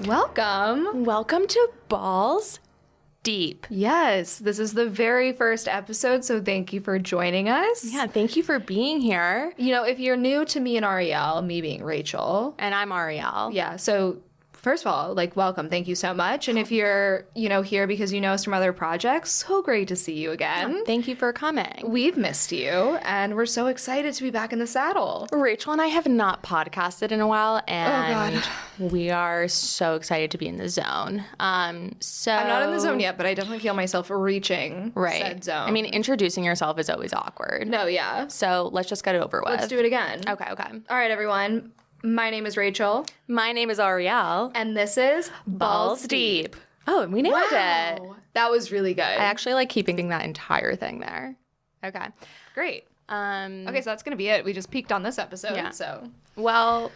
Welcome. Welcome to Balls Deep. Yes, this is the very first episode, so thank you for joining us. Yeah, thank you for being here. You know, if you're new to me and Arielle, me being Rachel. And I'm Arielle. Yeah, so first of all, welcome. Thank you so much. And if you're, here because you know us from other projects, so great to see you again. Yeah, thank you for coming. We've missed you, and we're so excited to be back in the saddle. Rachel and I have not podcasted in a while, and we are so excited to be in the zone. I'm not in the zone yet, but I definitely feel myself reaching said zone. I mean, introducing yourself is always awkward. No, yeah. So let's just get it over with. Let's do it again. Okay. All right, everyone. My name is Rachel. My name is Arielle. And this is Balls Deep. Oh, we nailed it. That was really good. I actually like keeping that entire thing there. Okay. Great. Okay, so that's going to be it. We just peaked on this episode. Yeah. So. Well,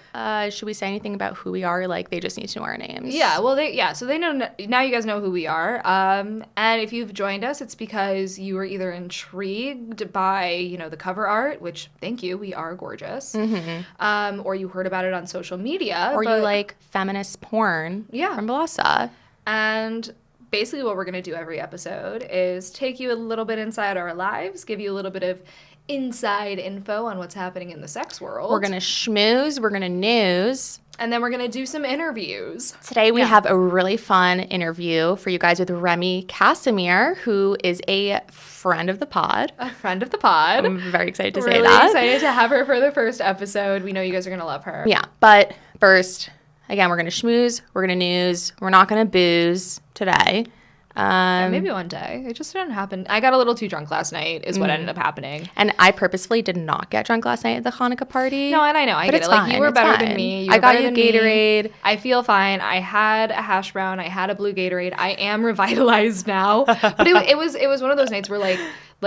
should we say anything about who we are? Like, they just need to know our names. Yeah, well, so they know, now you guys know who we are. And if you've joined us, it's because you were either intrigued by, the cover art, which, thank you, we are gorgeous. Mm-hmm. Or you heard about it on social media. Or you like feminist porn from Bellesa. And basically what we're going to do every episode is take you a little bit inside our lives, give you a little bit of inside info on what's happening in the sex world. We're going to schmooze, we're going to news. And then we're going to do some interviews. Today we have a really fun interview for you guys with Remy Kassimir, who is a friend of the pod. A friend of the pod. I'm very excited to say really that. Excited to have her for the first episode. We know you guys are going to love her. Yeah, but first, again, we're going to schmooze, we're going to news, we're not going to booze today. Maybe one day. It just didn't happen. I got a little too drunk last night is what ended up happening. And I purposefully did not get drunk last night at the Hanukkah party. No, and I know. I get it. Fine. You were better than me. I got you Gatorade. I feel fine. I had a hash brown. I had a blue Gatorade. I am revitalized now. But it was one of those nights where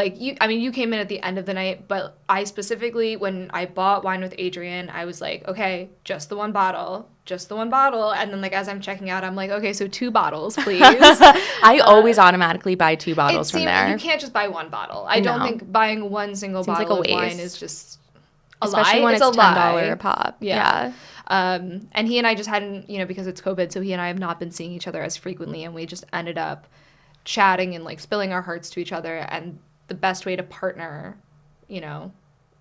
you came in at the end of the night, but I specifically, when I bought wine with Adrian, I was like, okay, just the one bottle. And then as I'm checking out, I'm like, okay, so 2 bottles, please. I always automatically buy 2 bottles from there. You can't just buy 1 bottle. I don't think buying one single bottle of wine is just a Especially lie. when it's $10 lie. a pop. Yeah. And he and I just hadn't, because it's COVID, so he and I have not been seeing each other as frequently, and we just ended up chatting and spilling our hearts to each other, and the best way to partner,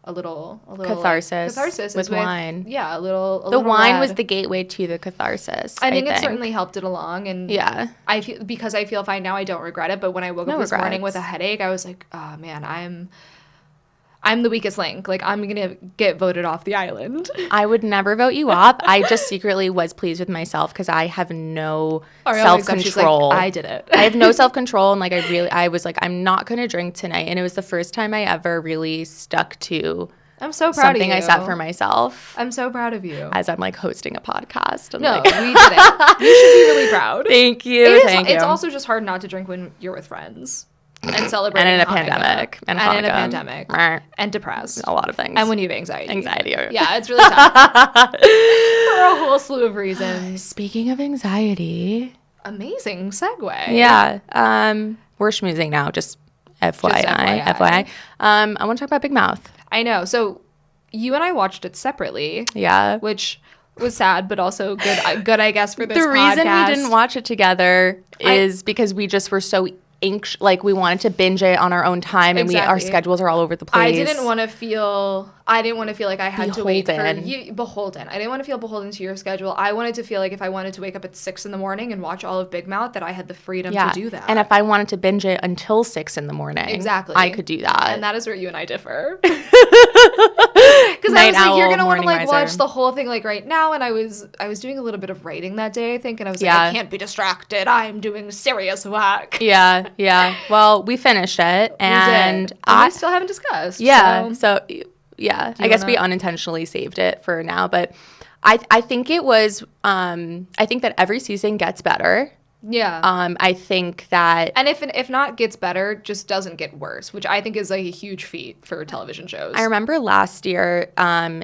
a little catharsis with wine. Yeah, a little. The wine rad. was the gateway to the catharsis. I think it certainly helped it along, and I feel fine now. I don't regret it. But when I woke up this morning with a headache, I was like, oh man, I'm the weakest link. I'm gonna get voted off the island. I would never vote you up. I just secretly was pleased with myself because I have no self-control. I did it. I have no self-control, and I was like, I'm not gonna drink tonight. And it was the first time I ever really stuck to. I'm so proud of you. Something I set for myself. I'm so proud of you. As I'm hosting a podcast. No, we did it. You should be really proud. Thank you. It's also just hard not to drink when you're with friends. And celebrating and in a Hanukkah. pandemic. And in a pandemic. And depressed. A lot of things. And when you have anxiety. Yeah, it's really tough. For a whole slew of reasons. Speaking of anxiety. Amazing segue. Yeah. We're schmoozing now, just FYI. I want to talk about Big Mouth. I know. So you and I watched it separately. Yeah. Which was sad, but also good, I guess, for this podcast. The reason we didn't watch it together is because we just were so anxious, we wanted to binge it on our own time, and our schedules are all over the place. I didn't want to feel like I had to wait for you. Beholden. I didn't want to feel beholden to your schedule. I wanted to feel like if I wanted to wake up at 6 a.m. and watch all of Big Mouth, that I had the freedom to do that. And if I wanted to binge it until 6 a.m, exactly, I could do that. And that is where you and I differ. Because I was like, you're gonna want to watch the whole thing right now, and I was doing a little bit of writing that day, I think, and I was like, I can't be distracted. I'm doing serious work. Yeah. Well, we finished it, and I still haven't discussed. Yeah. So I guess we unintentionally saved it for now, but I think it was. I think that every season gets better. Yeah. I think that... And if not gets better, just doesn't get worse, which I think is like a huge feat for television shows. I remember last year,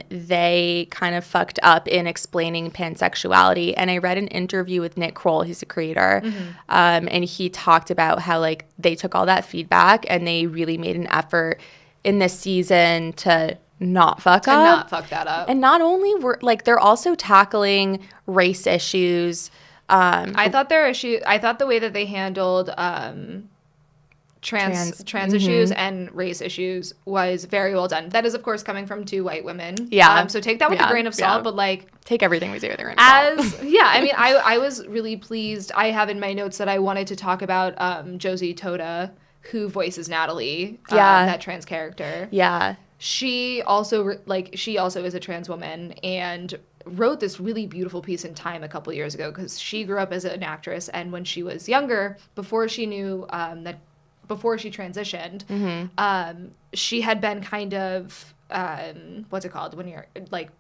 they kind of fucked up in explaining pansexuality, and I read an interview with Nick Kroll, he's a creator, and he talked about how like they took all that feedback and they really made an effort in this season to not fuck up. Not fuck that up. And not only were like they're also tackling race issues, I thought the way that they handled trans issues and race issues was very well done. That is, of course, coming from two white women. Yeah. So take that with a grain of salt, but like take everything we say with a grain of salt. I mean, I was really pleased. I have in my notes that I wanted to talk about Josie Toda, who voices Natalie, that trans character. Yeah. She also is a trans woman and wrote this really beautiful piece in Time a couple years ago because she grew up as an actress, and when she was younger, before she knew before she transitioned, she had been kind of what's it called when you're like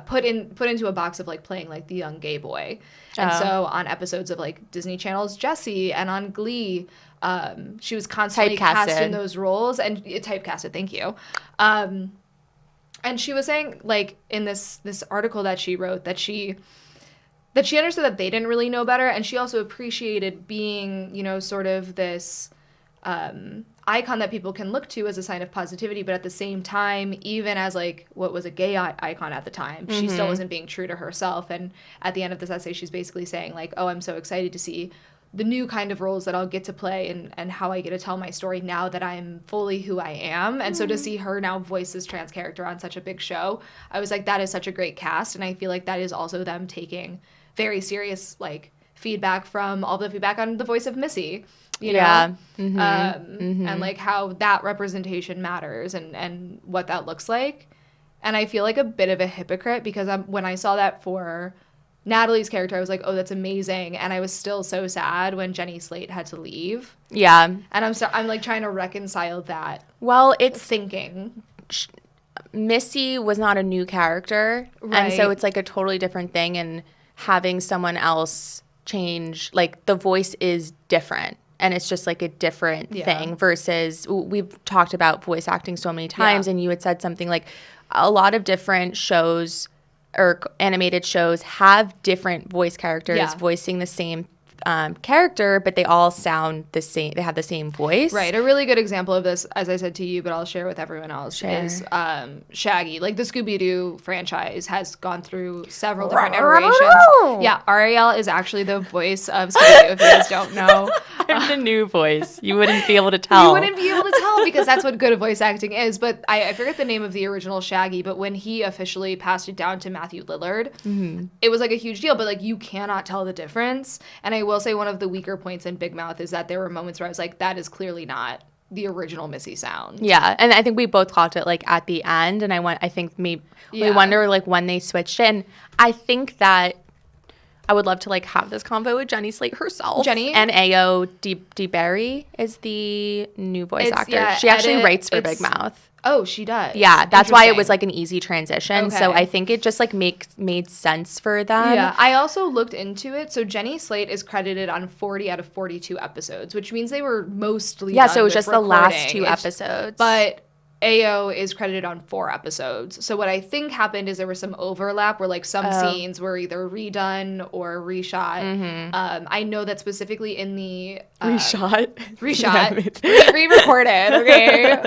put into a box of like playing like the young gay boy. And so on episodes of like Disney Channel's Jessie and on Glee, she was constantly cast in those roles and typecasted. Thank you. And she was saying like in this article that she wrote that she understood that they didn't really know better, and she also appreciated being, you know, sort of this icon that people can look to as a sign of positivity, but at the same time, even as like what was a gay icon at the time, she still wasn't being true to herself. And at the end of this essay, she's basically saying like, oh, I'm so excited to see the new kind of roles that I'll get to play and how I get to tell my story now that I'm fully who I am. And so to see her now voice this trans character on such a big show, I was like, that is such a great cast. And I feel like that is also them taking very serious like feedback from all the feedback on the voice of Missy. You know? And like how that representation matters and what that looks like. And I feel like a bit of a hypocrite because when I saw that for Natalie's character, I was like, oh, that's amazing. And I was still so sad when Jenny Slate had to leave. Yeah. And I'm like trying to reconcile that. Well, it's thinking. Missy was not a new character. Right. And so it's like a totally different thing. And having someone else change, like the voice is different. And it's just like a different thing versus we've talked about voice acting so many times. And you had said something like a lot of different shows or animated shows have different voice characters voicing the same character, but they all sound the same. They have the same voice. Right. A really good example of this, as I said to you, but I'll share with everyone else, is Shaggy. Like the Scooby-Doo franchise has gone through several different iterations. Yeah, Arielle is actually the voice of Scooby-Doo, if you guys don't know. I'm the new voice. You wouldn't be able to tell. You wouldn't be able to tell because that's what good voice acting is. But I forget the name of the original Shaggy, but when he officially passed it down to Matthew Lillard, it was like a huge deal. But like you cannot tell the difference. And I will say one of the weaker points in Big Mouth is that there were moments where I was like, that is clearly not the original Missy sound. Yeah, and I think we both caught it like at the end, and I think maybe we wonder like when they switched it. And I think that I would love to like have this convo with Jenny Slate herself. Jenny and Ayo DeBerry is the new voice actor. Yeah, she actually writes for Big Mouth. Oh, she does. Yeah, that's why it was like an easy transition. Okay. So I think it just like made sense for them. Yeah, I also looked into it. So Jenny Slate is credited on 40 out of 42 episodes, which means they were mostly done so it was just recording. The last two episodes. But Ayo is credited on 4 episodes. So what I think happened is there was some overlap where like some scenes were either redone or reshot. I know that specifically in the re-recorded. Okay,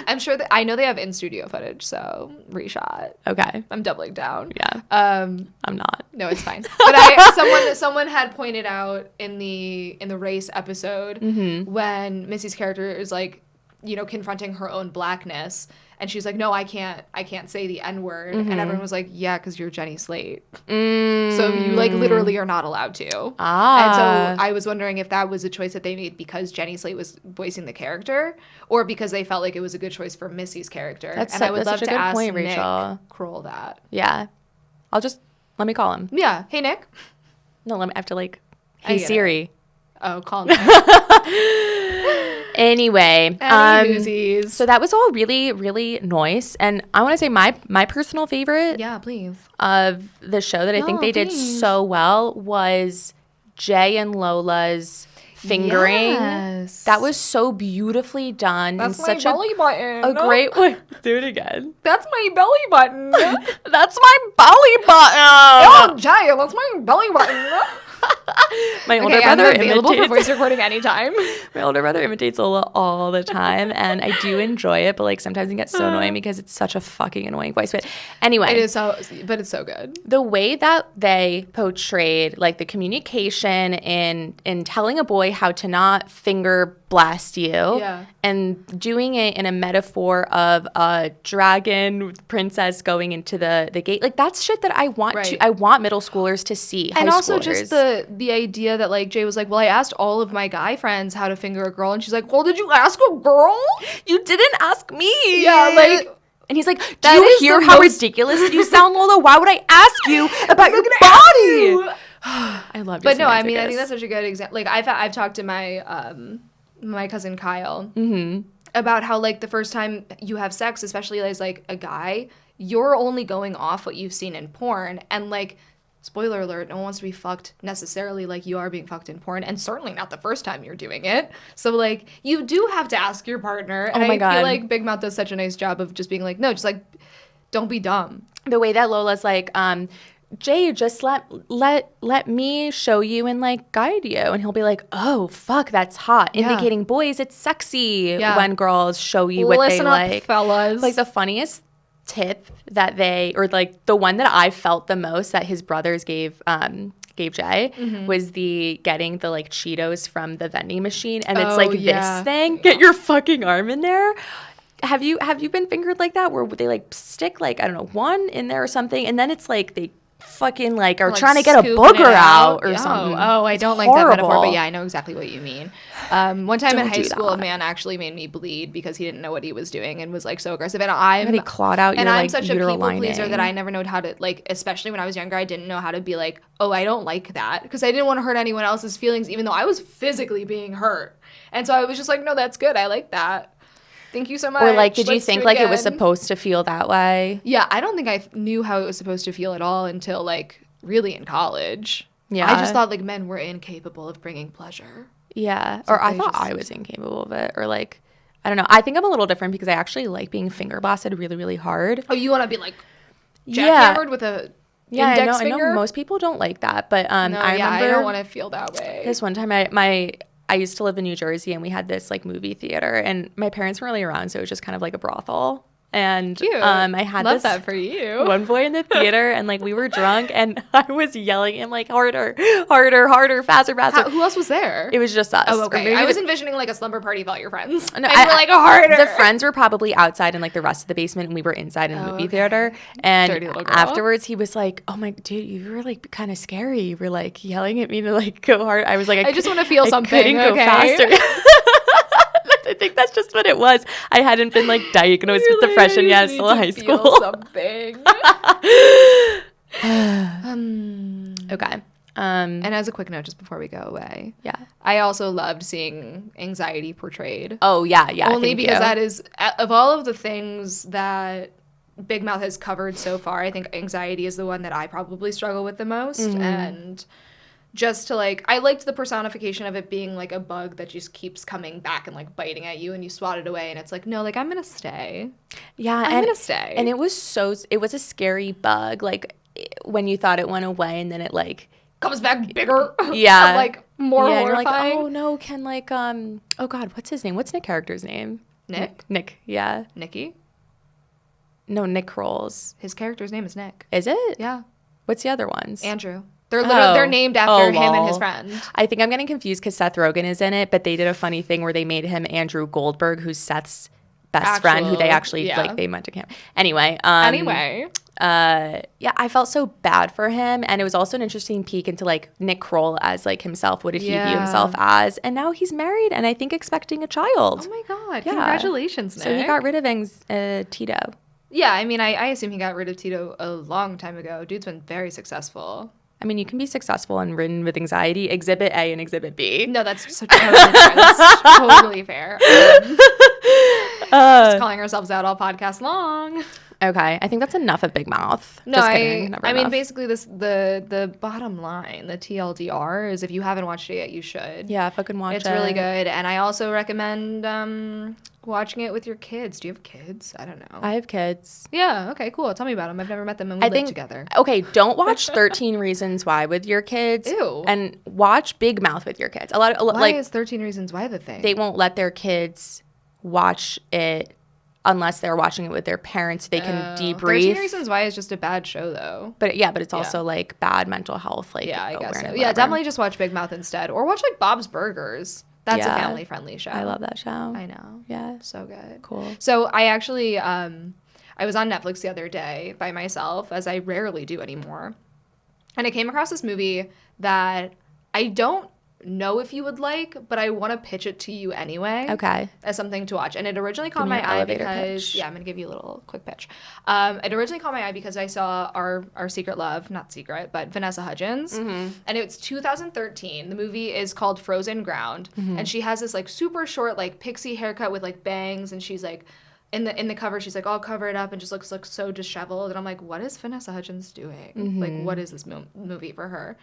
I'm sure that I know they have in studio footage, so reshot. Okay, I'm doubling down. Yeah, I'm not. No, it's fine. But someone had pointed out in the race episode when Missy's character is like, you know, confronting her own blackness, and she's like, no, I can't say the N-word. And everyone was like, yeah, because you're Jenny Slate. So you like literally are not allowed to. And so I was wondering if that was a choice that they made because Jenny Slate was voicing the character, or because they felt like it was a good choice for Missy's character. I would love to ask Nick Kroll that. Yeah, let me call him. Yeah. Hey, Nick. No, I have to like, hey Siri. Oh, call him. Anyway, so that was all really, really nice. And I want to say my personal favorite of the show that I think they did so well was Jay and Lola's fingering. Yes. That was so beautifully done. That's my belly button. A great way. Do it again. That's my belly button. That's my belly button. Oh, Jay, that's my belly button. My older brother available imitates for voice recording anytime. My older brother imitates Lola all the time, and I do enjoy it, but like sometimes it gets so annoying because it's such a fucking annoying voice. But anyway, but it's so good. The way that they portrayed like the communication in telling a boy how to not finger blast you, and doing it in a metaphor of a dragon princess going into the gate, like that's shit that I want I want middle schoolers to see. And also just the idea that like Jay was like, well, I asked all of my guy friends how to finger a girl, and she's like, well, did you ask a girl? You didn't ask me. Yeah, like. And he's like, do you hear how ridiculous you sound, Lola? Why would I ask you about your body? I love. But no, I mean, I think that's such a good example. Like I've talked to my my cousin Kyle about how like the first time you have sex, especially as like a guy, you're only going off what you've seen in porn, and like, spoiler alert, no one wants to be fucked necessarily like you are being fucked in porn, and certainly not the first time you're doing it. So like you do have to ask your partner, and I feel like Big Mouth does such a nice job of just being like, no, just like don't be dumb. The way that Lola's like, Jay, just let me show you and like guide you, and he'll be like, oh fuck, that's hot, indicating boys it's sexy when girls show you what they like. Listen up, fellas. Like the funniest tip that they, or like the one that I felt the most that his brothers gave Jay was the getting the like Cheetos from the vending machine, and it's like this thing, get your fucking arm in there. Have you been fingered like that, where they like stick like, I don't know, one in there or something, and then it's like they fucking like are like trying to get a booger out or something. I don't like that metaphor, but yeah, I know exactly what you mean. One time in high school, a man actually made me bleed because he didn't know what he was doing and was like so aggressive. And he clawed out your, I'm such a people pleaser that I never know how to, like, especially when I was younger, I didn't know how to be like, oh, I don't like that, because I didn't want to hurt anyone else's feelings, even though I was physically being hurt. And so I was just like, no, that's good. I like that. Thank you so much. Or like, did you think like it was supposed to feel that way? Yeah, I don't think I knew how it was supposed to feel at all until like really in college. Yeah. I just thought like men were incapable of bringing pleasure. Yeah. So or I thought I was incapable of it. Or like, I don't know. I think I'm a little different because I actually like being finger blasted really, really hard. Oh, you want to be like jackhammered with a index finger? I know most people don't like that, but I remember I don't want to feel that way. This one time I used to live in New Jersey, and we had this like movie theater, and my parents weren't really around, so it was just kind of like a brothel. And cute. I had Love that for you. One boy in the theater, and like we were drunk, and I was yelling at him like harder, harder, harder, faster, faster. Who else was there? It was just us. Oh, okay. I was envisioning like a slumber party of all your friends. No, I were like harder. The friends were probably outside in like the rest of the basement, and we were inside in the movie theater. And dirty little girl. Afterwards, he was like, "Oh my dude, you were like kind of scary. You were like yelling at me to like go hard." I was like, I just want to feel something. I couldn't go faster. I think that's just what it was. I hadn't been like diagnosed with depression yet, still in high school. Feel something. Okay. And as a quick note, just before we go away, yeah, I also loved seeing anxiety portrayed. Oh yeah. Only because that is, of all of the things that Big Mouth has covered so far, I think anxiety is the one that I probably struggle with the most, and just to like, I liked the personification of it being like a bug that just keeps coming back and like biting at you, and you swat it away, and it's like, no, like I'm gonna stay. Yeah, I'm gonna stay. And it was a scary bug, like when you thought it went away, and then it like comes back bigger. Yeah, like more horrifying. You're like, oh no, can like oh god, what's his name? What's Nick character's name? Nick. Yeah. Nicky. No, Nick Kroll's. His character's name is Nick. Is it? Yeah. What's the other ones? Andrew. They're named after him and his friend. I think I'm getting confused because Seth Rogen is in it, but they did a funny thing where they made him Andrew Goldberg, who's Seth's best friend, who they actually like they went to camp. Anyway. Yeah, I felt so bad for him, and it was also an interesting peek into like Nick Kroll as like himself. What did he view himself as? And now he's married, and I think expecting a child. Oh my god! Yeah. Congratulations, Nick. So he got rid of Tito. Yeah, I mean, I assume he got rid of Tito a long time ago. Dude's been very successful. I mean, you can be successful and ridden with anxiety. Exhibit A and Exhibit B. No, that's so totally fair. That's totally fair. Just calling ourselves out all podcast long. Okay, I think that's enough of Big Mouth. No, Just kidding. Never I mean, enough. basically, the bottom line, the TLDR, is if you haven't watched it yet, you should. Yeah, fucking watch it. It's really good, and I also recommend watching it with your kids. Do you have kids? I don't know. I have kids. Yeah. Okay. Cool. Tell me about them. I've never met them, and we live together. Okay, don't watch 13 Reasons Why with your kids. Ew. And watch Big Mouth with your kids. Why Like is 13 Reasons Why the thing? they won't let their kids watch it unless they're watching it with their parents so they can debrief. 13 Reasons Why is just a bad show, though. But it's also like bad mental health. Like, yeah, I guess so. whatever. Yeah, definitely just watch Big Mouth instead, or watch like Bob's Burgers. That's a family-friendly show. I love that show. I know. Yeah, so good. Cool. So I actually, I was on Netflix the other day by myself, as I rarely do anymore, and I came across this movie that I don't know if you would like, but I want to pitch it to you anyway. Okay. As something to watch. And it originally caught my eye because... Yeah, I'm going to give you a little quick pitch. It originally caught my eye because I saw our secret love, not secret, but Vanessa Hudgens. Mm-hmm. And it's 2013. The movie is called Frozen Ground. Mm-hmm. And she has this like super short like pixie haircut with like bangs, and she's like... In the cover, she's like all covered up and just looks like so disheveled. And I'm like, what is Vanessa Hudgens doing? Mm-hmm. Like, what is this movie for her?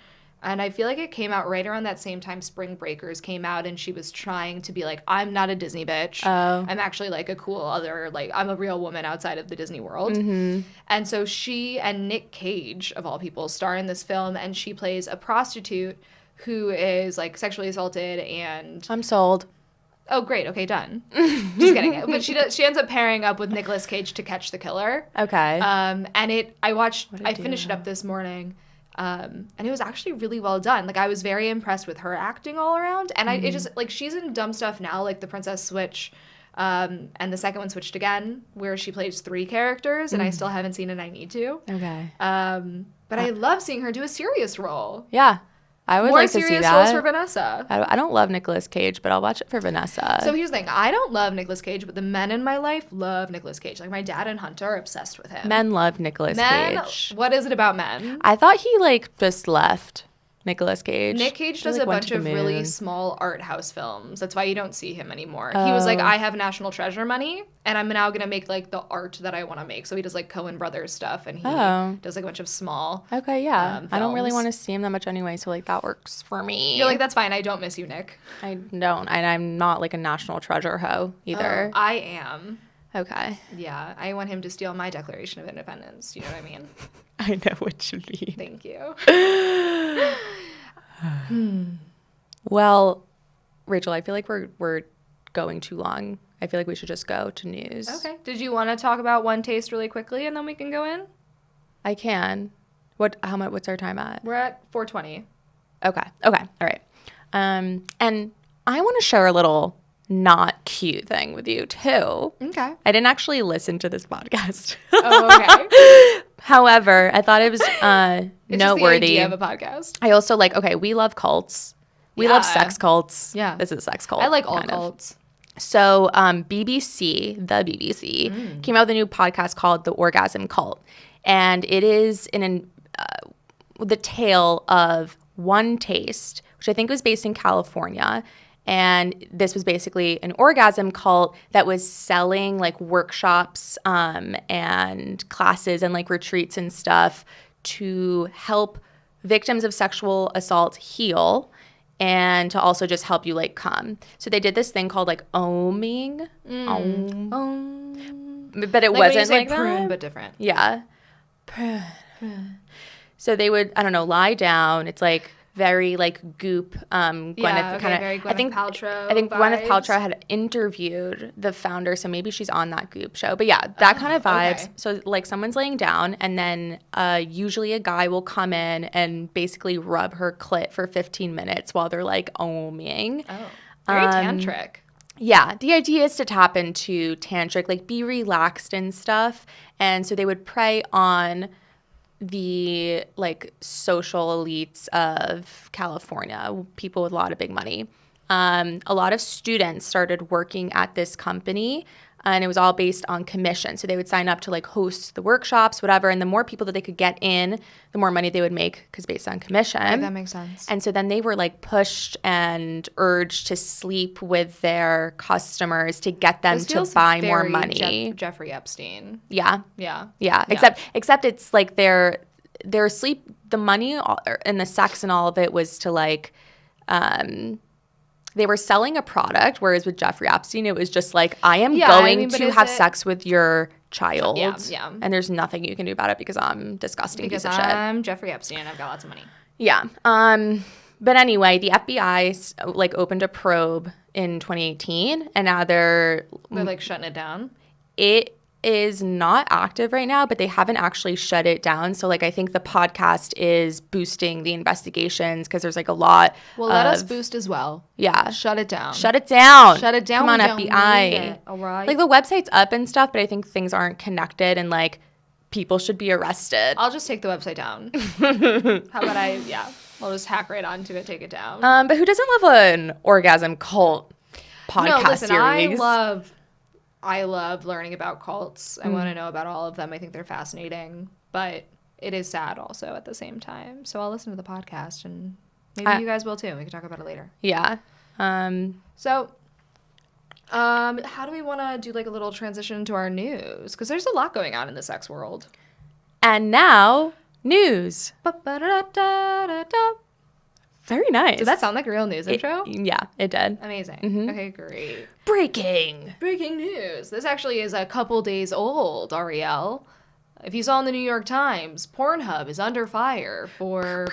And I feel like it came out right around that same time Spring Breakers came out, and she was trying to be like, I'm not a Disney bitch. Oh. I'm actually like a cool other, like, I'm a real woman outside of the Disney world. Mm-hmm. And so she and Nick Cage, of all people, star in this film, and she plays a prostitute who is like sexually assaulted and... I'm sold. Oh, great. Okay, done. Just getting it. But she ends up pairing up with Nicolas Cage to catch the killer. Okay. And I finished it up this morning. And it was actually really well done. Like, I was very impressed with her acting all around. And it just, like, she's in dumb stuff now, like The Princess Switch, and the second one Switched Again, where she plays 3 characters, and I still haven't seen it. I need to. Okay. But I love seeing her do a serious role. Yeah. I would like to see that. More serious roles for Vanessa. I don't love Nicolas Cage, but I'll watch it for Vanessa. So here's the thing. I don't love Nicolas Cage, but the men in my life love Nicolas Cage. Like, my dad and Hunter are obsessed with him. Men love Nicolas Cage. What is it about men? I thought he, like, just left Nicolas Cage. Nick Cage does a bunch of really small art house films. That's why you don't see him anymore. He was like, I have National Treasure money, and I'm now going to make, like, the art that I want to make. So he does, like, Coen Brothers stuff, and he does, like, a bunch of small Okay, yeah. films. I don't really want to see him that much anyway, so, like, that works for me. You're like, that's fine. I don't miss you, Nick. I don't. And I'm not, like, a National Treasure hoe either. I am. Okay. Yeah. I want him to steal my Declaration of Independence. You know what I mean? I know what you mean. Thank you. Well, Rachel, I feel like we're going too long. I feel like we should just go to news. Okay. Did you want to talk about One Taste really quickly, and then we can go in? I can. What's our time at? We're at 4:20. Okay. All right. And I want to share a little not cute thing with you too. Okay. I didn't actually listen to this podcast. Oh, okay. However, I thought it was it's noteworthy. Just the idea of a podcast. I also we love cults. We love sex cults. Yeah. This is a sex cult. I like all cults. So the BBC, came out with a new podcast called The Orgasm Cult. And it is the tale of One Taste, which I think was based in California. And this was basically an orgasm cult that was selling like workshops and classes and like retreats and stuff to help victims of sexual assault heal and to also just help you like come. So they did this thing called like oming. But it wasn't like prune, that. But different. Yeah. So they would, I don't know, lie down. It's like very like goop. Gwyneth very Gwyneth Paltrow. I think vibes. Gwyneth Paltrow had interviewed the founder, so maybe she's on that goop show. But yeah, that kind of vibes. Okay. So like someone's laying down, and then usually a guy will come in and basically rub her clit for 15 minutes while they're like oming. Oh, very tantric. Yeah, the idea is to tap into tantric, like be relaxed and stuff. And so they would prey on the like social elites of California, people with a lot of big money. A lot of students started working at this company and it was all based on commission. So they would sign up to like host the workshops, whatever, and the more people that they could get in, the more money they would make because based on commission. Right, that makes sense. And so then they were like pushed and urged to sleep with their customers to get them to buy more money. Jeffrey Epstein. Yeah. Yeah. Yeah. Except it's like their sleep, the money and the sex and all of it was to like, they were selling a product, whereas with Jeffrey Epstein, it was just like, I am going to have sex with your child. Yeah. And there's nothing you can do about it because I'm disgusting piece of shit. I'm Jeffrey Epstein and I've got lots of money. Yeah. But anyway, the FBI like opened a probe in 2018 and now they're like shutting it down. It is not active right now, but they haven't actually shut it down. So like I think the podcast is boosting the investigations because there's like a lot. Well, let us boost as well. Yeah. Shut it down. Shut it down. Shut it down. Come on, FBI. All right. Like the website's up and stuff, but I think things aren't connected and like people should be arrested. I'll just take the website down. How about I'll just hack right onto it, take it down. But who doesn't love an orgasm cult podcast series? I love learning about cults. I want to know about all of them. I think they're fascinating, but it is sad also at the same time. So I'll listen to the podcast and maybe you guys will too. We can talk about it later. Yeah. So how do we want to do like a little transition to our news? Because there's a lot going on in the sex world. And now, news. Very nice. Did that sound like a real news intro? Yeah, it did. Amazing. Mm-hmm. Okay, great. Breaking news. This actually is a couple days old, Arielle. If you saw in the New York Times, Pornhub is under fire for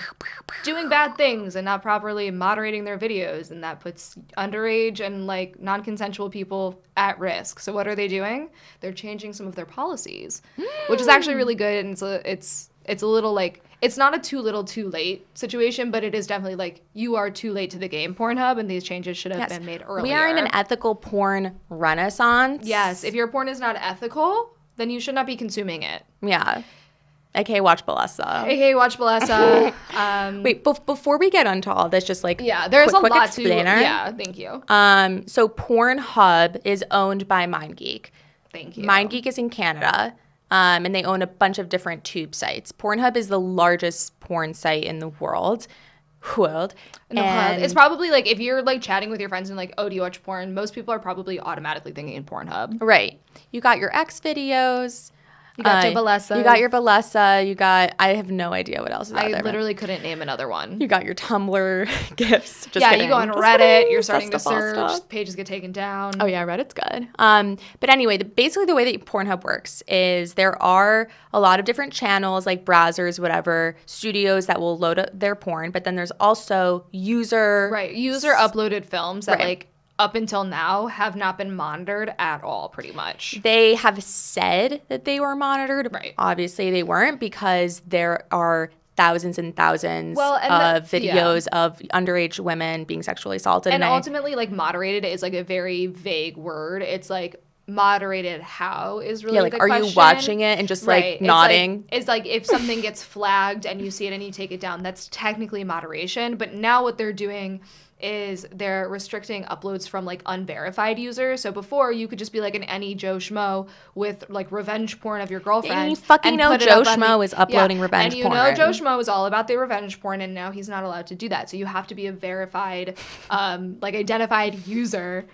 doing bad things and not properly moderating their videos, and that puts underage and like non-consensual people at risk. So what are they doing? They're changing some of their policies, which is actually really good. And it's a little like, it's not a too little too late situation, but it is definitely like you are too late to the game, Pornhub, and these changes should have been made earlier. We are in an ethical porn renaissance. Yes, if your porn is not ethical, then you should not be consuming it. Yeah. AKA watch Bellesa. AKA watch Bellesa. Wait, before we get into all this, just like there's quick a lot explainer. Yeah, thank you. So Pornhub is owned by MindGeek. Thank you. MindGeek is in Canada. And they own a bunch of different tube sites. Pornhub is the largest porn site in the world. And it's probably like if you're like chatting with your friends and like, oh, do you watch porn? Most people are probably automatically thinking in Pornhub. Right. You got your X videos. You got your Bellesa. You got your Bellesa. You got, I have no idea what else is out there. I literally couldn't name another one. You got your Tumblr gifts. Just kidding. You go on Reddit. You're starting to search. Pages get taken down. Oh, yeah. Reddit's good. But anyway, basically the way that Pornhub works is there are a lot of different channels like browsers, whatever, studios that will load up their porn. But then there's also user uploaded films that like up until now have not been monitored at all, pretty much. They have said that they were monitored. Right. Obviously, they weren't because there are thousands and thousands of videos of underage women being sexually assaulted. And ultimately, like, moderated is, like, a very vague word. It's, like, moderated how is really the question. Are you watching it and just, like, nodding? It's like if something gets flagged and you see it and you take it down, that's technically moderation. But now what they're doing is they're restricting uploads from like unverified users. So before you could just be like an any Joe Schmo with like revenge porn of your girlfriend. And you fucking know Joe Schmo is uploading revenge porn. And you know Joe Schmo is all about the revenge porn, and now he's not allowed to do that. So you have to be a verified, like identified user,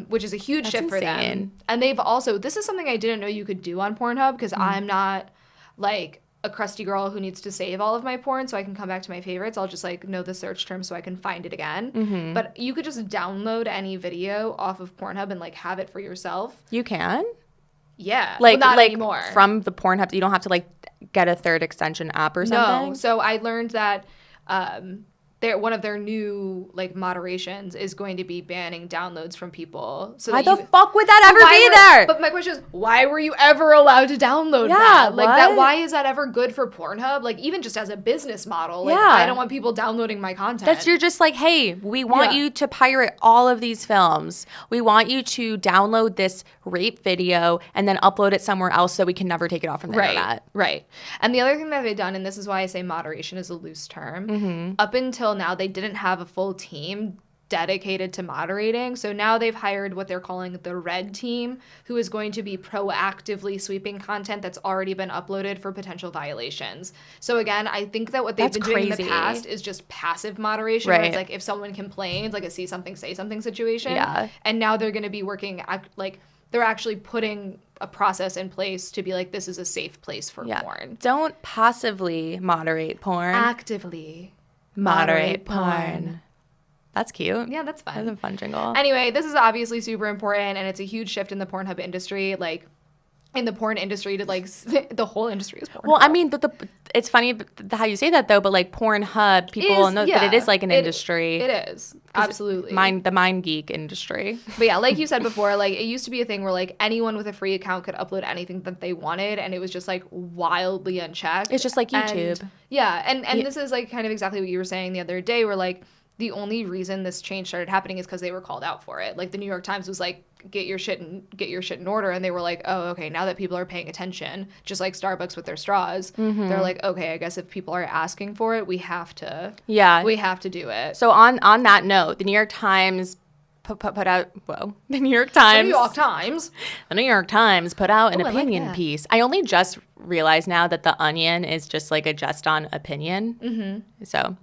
which is a huge shift for them. And they've also, this is something I didn't know you could do on Pornhub because I'm not like a crusty girl who needs to save all of my porn so I can come back to my favorites. I'll just like know the search term so I can find it again. Mm-hmm. But you could just download any video off of Pornhub and like have it for yourself. You can? Yeah. Like, well, not like anymore. From the Pornhub, you don't have to like get a third extension app or something? No. So I learned that one of their new like moderations is going to be banning downloads from people. So why the fuck would that ever be there? But my question is, why were you ever allowed to download that? Like that. Why is that ever good for Pornhub? Like even just as a business model, like I don't want people downloading my content. You're just like, hey, we want you to pirate all of these films. We want you to download this rape video and then upload it somewhere else so we can never take it off from the internet. Right. And the other thing that they've done, and this is why I say moderation is a loose term, up until now they didn't have a full team dedicated to moderating. So now they've hired what they're calling the red team, who is going to be proactively sweeping content that's already been uploaded for potential violations. So again, I think that what they've been doing in the past is just passive moderation, where it's like if someone complains, like a see something, say something situation. Yeah. And now they're going to be working, like they're actually putting a process in place to be like, this is a safe place for porn. Don't passively moderate porn. Actively moderate porn. That's cute. Yeah, that's fun. That's a fun jingle. Anyway, this is obviously super important, and it's a huge shift in the Pornhub industry. Like, in the porn industry, to like the whole industry is Pornhub. Well, I mean, it's funny how you say that though, but like Pornhub, people know that it is like an industry. It is absolutely the mind geek industry. But yeah, like you said before, like it used to be a thing where like anyone with a free account could upload anything that they wanted, and it was just like wildly unchecked. It's just like YouTube. And this is like kind of exactly what you were saying the other day, where like the only reason this change started happening is because they were called out for it. Like the New York Times was like, get your shit in order, and they were like, oh, okay, now that people are paying attention, just like Starbucks with their straws, they're like, okay, I guess if people are asking for it, we have to do it. So on that note, the New York Times put out the New York Times put out an opinion piece. I only just realized now that The Onion is just like a just on opinion. So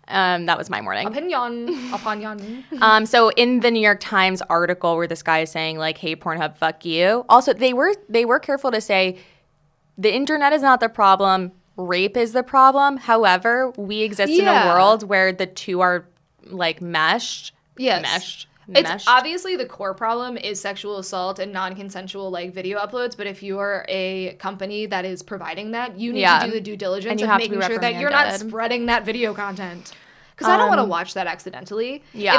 that was my morning. Opinion. So in the New York Times article where this guy is saying like, hey, Pornhub, fuck you. Also, they were careful to say the internet is not the problem. Rape is the problem. However, we exist in a world where the two are like meshed. Yes. It's obviously the core problem is sexual assault and non-consensual like video uploads, but if you are a company that is providing that, you need to do the due diligence of making sure that you're not spreading that video content. Because I don't want to watch that accidentally. Yeah.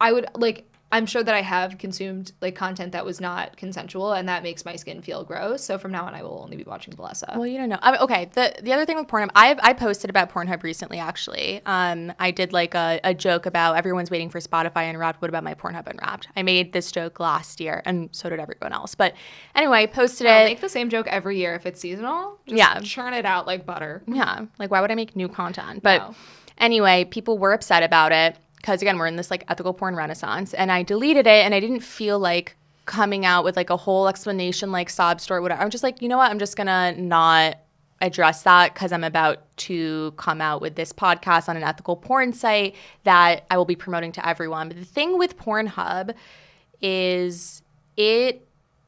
I would like, I'm sure that I have consumed like content that was not consensual, and that makes my skin feel gross. So from now on, I will only be watching Bellesa. Well, you don't know. I mean, okay. The other thing with Pornhub, I posted about Pornhub recently. Actually, I did like a joke about everyone's waiting for Spotify Unwrapped. What about my Pornhub Unwrapped? I made this joke last year, and so did everyone else. But anyway, I posted it. Make the same joke every year if it's seasonal. Just churn it out like butter. Yeah. Like, why would I make new content? But anyway, people were upset about it. Because, again, we're in this, like, ethical porn renaissance. And I deleted it, and I didn't feel like coming out with, like, a whole explanation, like, sob story, whatever. I'm just like, you know what? I'm just going to not address that because I'm about to come out with this podcast on an ethical porn site that I will be promoting to everyone. But the thing with Pornhub is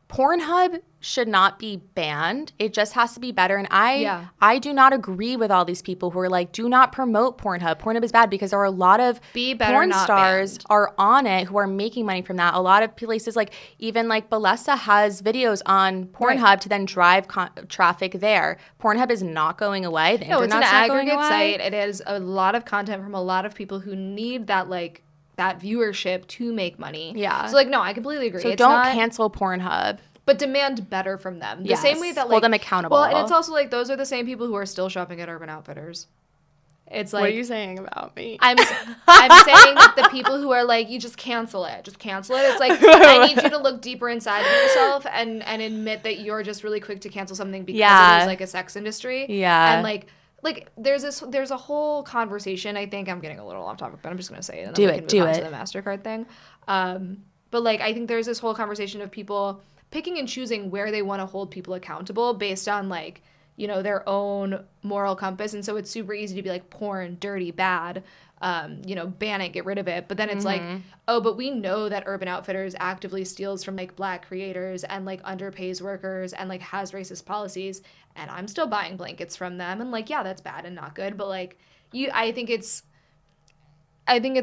Pornhub should not be banned. It just has to be better. And I do not agree with all these people who are like, do not promote Pornhub. Pornhub is bad, because there are a lot of porn stars are on it who are making money from that. A lot of places, like even like Bellesa has videos on Pornhub to then drive traffic there. Pornhub is not going away. The internet's it's an aggregate site. It is a lot of content from a lot of people who need that like that viewership to make money. Yeah. So like, no, I completely agree. So don't cancel Pornhub. But demand better from them. The same way that like hold them accountable. Well, and it's also like those are the same people who are still shopping at Urban Outfitters. It's like, what are you saying about me? I'm saying that the people who are like, you just cancel it. Just cancel it. It's like, I need you to look deeper inside of yourself and admit that you're just really quick to cancel something because it is like a sex industry. Yeah. And like there's a whole conversation. I think I'm getting a little off topic, but I'm just gonna say it. And then we can move on to the MasterCard thing. But like I think there's this whole conversation of people picking and choosing where they want to hold people accountable based on like, you know, their own moral compass. And so it's super easy to be like porn, dirty, bad, you know, ban it, get rid of it. But then it's like, oh, but we know that Urban Outfitters actively steals from like Black creators and like underpays workers and like has racist policies. And I'm still buying blankets from them. And like, yeah, that's bad and not good. But like I think it's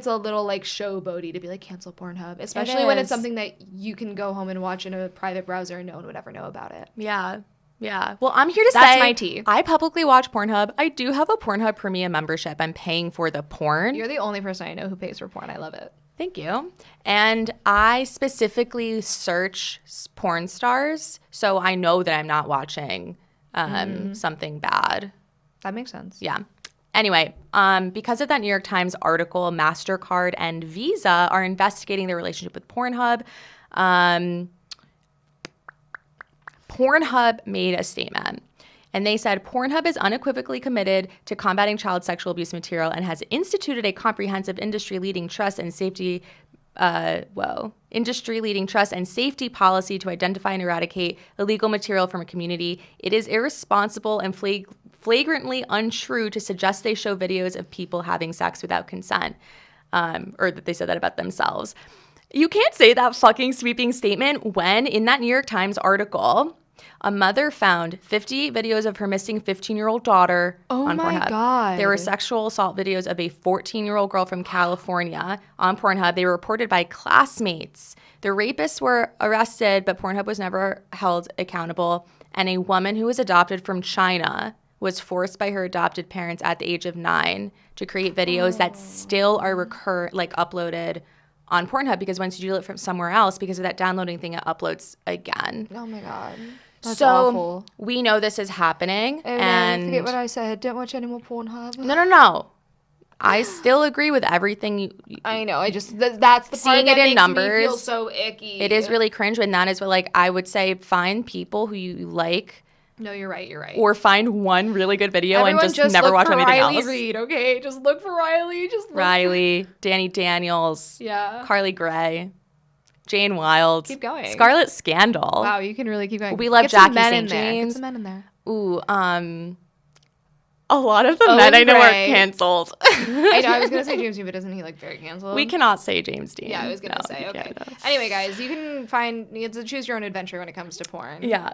a little like showboaty to be like cancel Pornhub, especially when it's something that you can go home and watch in a private browser and no one would ever know about it. Yeah. Yeah. Well, I'm here to say that's my tea. I publicly watch Pornhub. I do have a Pornhub Premium membership. I'm paying for the porn. You're the only person I know who pays for porn. I love it. Thank you. And I specifically search porn stars, so I know that I'm not watching something bad. That makes sense. Yeah. Anyway, because of that New York Times article, MasterCard and Visa are investigating their relationship with Pornhub. Pornhub made a statement, And they said Pornhub is unequivocally committed to combating child sexual abuse material and has instituted a comprehensive industry-leading trust and safety policy to identify and eradicate illegal material from a community. It is irresponsible and flagrantly untrue to suggest they show videos of people having sex without consent, or that they said that about themselves. You can't say that fucking sweeping statement when, in that New York Times article, a mother found 58 videos of her missing 15-year-old daughter on Pornhub. Oh my God. There were sexual assault videos of a 14-year-old girl from California on Pornhub. They were reported by classmates. The rapists were arrested, but Pornhub was never held accountable. And a woman who was adopted from China was forced by her adopted parents at the age of 9 to create videos that still are uploaded on Pornhub, because once you do it from somewhere else, because of that downloading thing, it uploads again. Oh my God. That's so awful. We know this is happening. And forget what I said. Don't watch any more Pornhub. No. I still agree with everything you I know. I just that's the part seeing that it in makes numbers, me feel so icky. It is really cringe, and that is what I would say, find people who you like. No, you're right. Or find one really good video Everyone and just never watch anything Riley else. Reid, okay? Just look for Riley. Riley, Danny Daniels, yeah, Carly Gray, Jane Wilde. Keep going. Scarlet Scandal. Wow, you can really keep going. We love Get Jackie some St. James. Get some men in there. Ooh, a lot of the men I know are canceled. I know. I was gonna say James Dean, but isn't he very canceled? We cannot say James Dean. Yeah, I was gonna say. Okay. Anyway, guys, you can it's a choose your own adventure when it comes to porn. Yeah.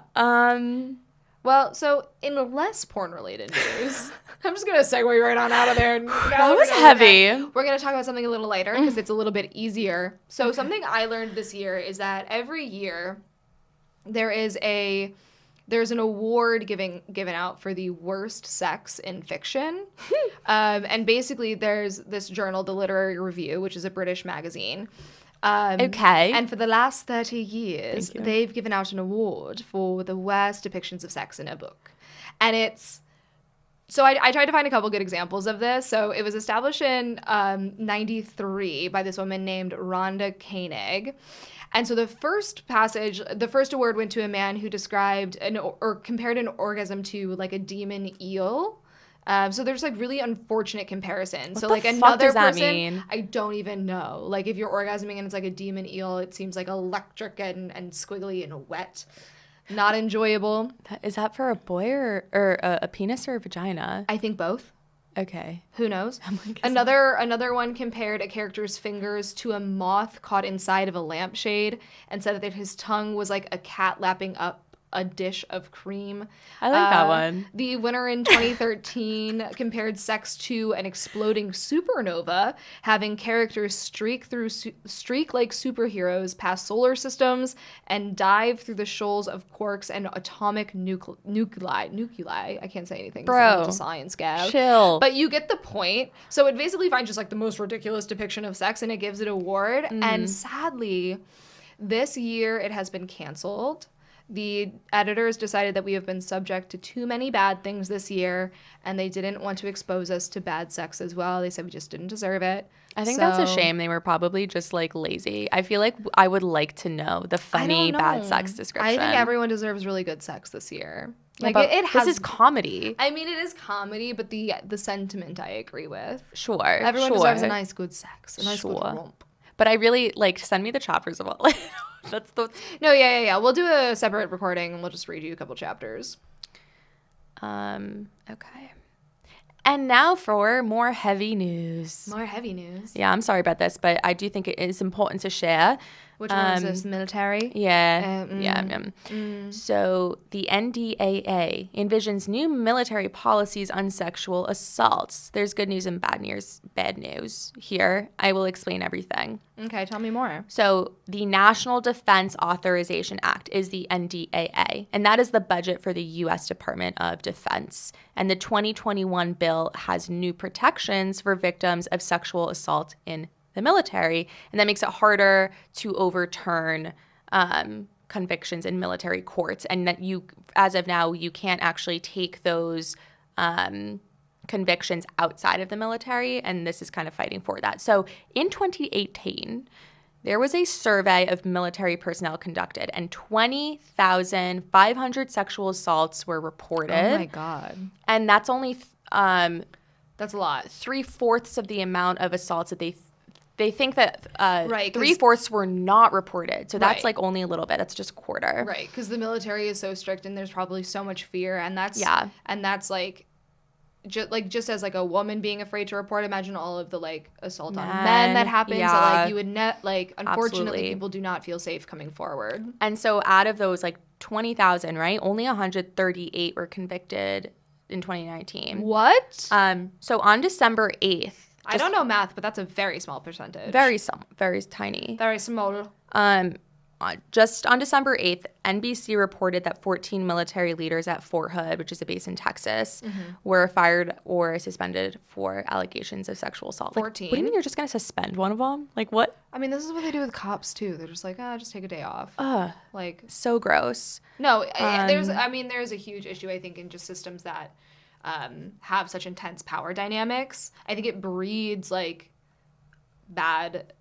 Well, so in less porn-related news, I'm just going to segue right on out of there. That was heavy. We're going to talk about something a little lighter because it's a little bit easier. So something I learned this year is that every year there's an award given out for the worst sex in fiction. And basically there's this journal, The Literary Review, which is a British magazine. Okay. And for the last 30 years, they've given out an award for the worst depictions of sex in a book. And so I tried to find a couple good examples of this. So it was established in 93 by this woman named Rhonda Koenig. And so the first award went to a man who described or compared an orgasm to a demon eel. So there's really unfortunate comparison. What the fuck does that mean? I don't even know. If you're orgasming and it's a demon eel, it seems electric and squiggly and wet. Not enjoyable. Is that for a boy or a penis or a vagina? I think both. Okay. Who knows? Another one compared a character's fingers to a moth caught inside of a lampshade and said that his tongue was like a cat lapping up a dish of cream. I like that one. The winner in 2013 compared sex to an exploding supernova, having characters streak like superheroes past solar systems and dive through the shoals of quarks and atomic nuclei. I can't say anything. Bro, it's a science gag. Chill. But you get the point. So it basically finds just the most ridiculous depiction of sex and it gives it an award. And sadly, this year it has been canceled. The editors decided that we have been subject to too many bad things this year, and they didn't want to expose us to bad sex as well. They said we just didn't deserve it. I think that's a shame. They were probably just lazy. I feel like I would like to know the funny bad sex description. I think everyone deserves really good sex this year. This is comedy. I mean, it is comedy, but the sentiment I agree with. Sure. Everyone deserves a nice good sex, a nice good romp. But I really send me the chapters of all. That's the yeah. We'll do a separate recording and we'll just read you a couple chapters. Okay. And now for more heavy news. Yeah, I'm sorry about this, but I do think it is important to share. Which one is this? Military? Yeah. So the NDAA envisions new military policies on sexual assaults. There's good news and bad news here. I will explain everything. Okay, tell me more. So the National Defense Authorization Act is the NDAA, and that is the budget for the U.S. Department of Defense. And the 2021 bill has new protections for victims of sexual assault in the military, and that makes it harder to overturn convictions in military courts, and that as of now, you can't actually take those convictions outside of the military, and this is kind of fighting for that. So in 2018, there was a survey of military personnel conducted, and 20,500 sexual assaults were reported. Oh my God. And that's only that's a lot. 3/4 of the amount of assaults that they think that right, 3/4 were not reported. So that's right. like only a little bit. That's just a quarter. Right, because the military is so strict and there's probably so much fear, and that's like just as like a woman being afraid to report, imagine all of the like assault on men that happens. Yeah. That, like you would unfortunately Absolutely. people do not feel safe coming forward. And so out of those like 20,000, right, only 138 were convicted in 2019. What? So on December 8th. I don't know math, but that's a very small percentage. Very tiny. Very small. Just on December 8th, NBC reported that 14 military leaders at Fort Hood, which is a base in Texas, were fired or suspended for allegations of sexual assault. 14? Like, what do you mean you're just going to suspend one of them? Like, what? I mean, this is what they do with cops, too. They're just like, just take a day off. Like, so gross. No, there's a huge issue, I think, in just systems that have such intense power dynamics. I think it breeds, like, bad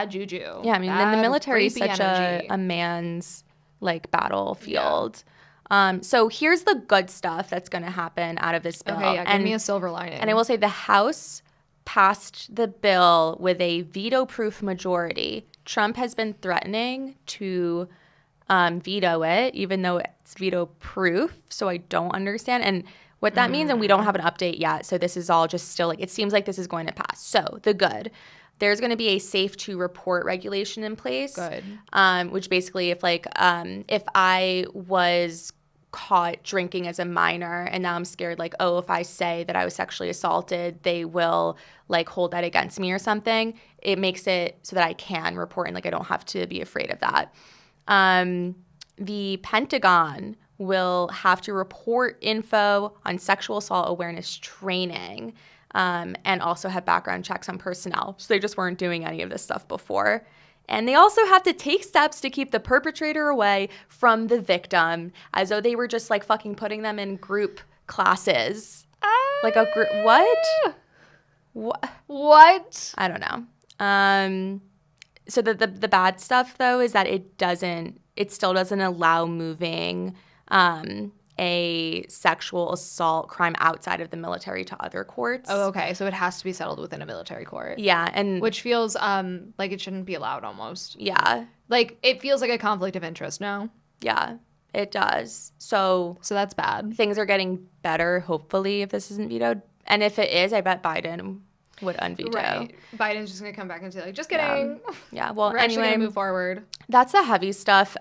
juju. Yeah, I mean, then the military is such a man's, like, battlefield. Yeah. So here's the good stuff that's going to happen out of this bill. Okay, yeah, give me a silver lining. And I will say the House passed the bill with a veto-proof majority. Trump has been threatening to veto it, even though it's veto-proof, so I don't understand. And what that means, and we don't have an update yet, so this is all just still, like, it seems like this is going to pass. So the good. There's going to be a safe to report regulation in place. Good. Which basically, if I was caught drinking as a minor and now I'm scared, like, if I say that I was sexually assaulted, they will, like, hold that against me or something. It makes it so that I can report and, like, I don't have to be afraid of that. The Pentagon will have to report info on sexual assault awareness training. And also have background checks on personnel. So they just weren't doing any of this stuff before. And they also have to take steps to keep the perpetrator away from the victim, as though they were just, like, fucking putting them in group classes. Like a group. What? I don't know. So the bad stuff, though, is that it still doesn't allow moving a sexual assault crime outside of the military to other courts. Oh, okay. So it has to be settled within a military court. Yeah, and which feels like it shouldn't be allowed almost. Yeah. Like, it feels like a conflict of interest, no? Yeah, it does. So that's bad. Things are getting better, hopefully, if this isn't vetoed. And if it is, I bet Biden would unveto. Right. Biden's just going to come back and say, like, just kidding. Yeah. Well, we're actually going to move forward. That's the heavy stuff.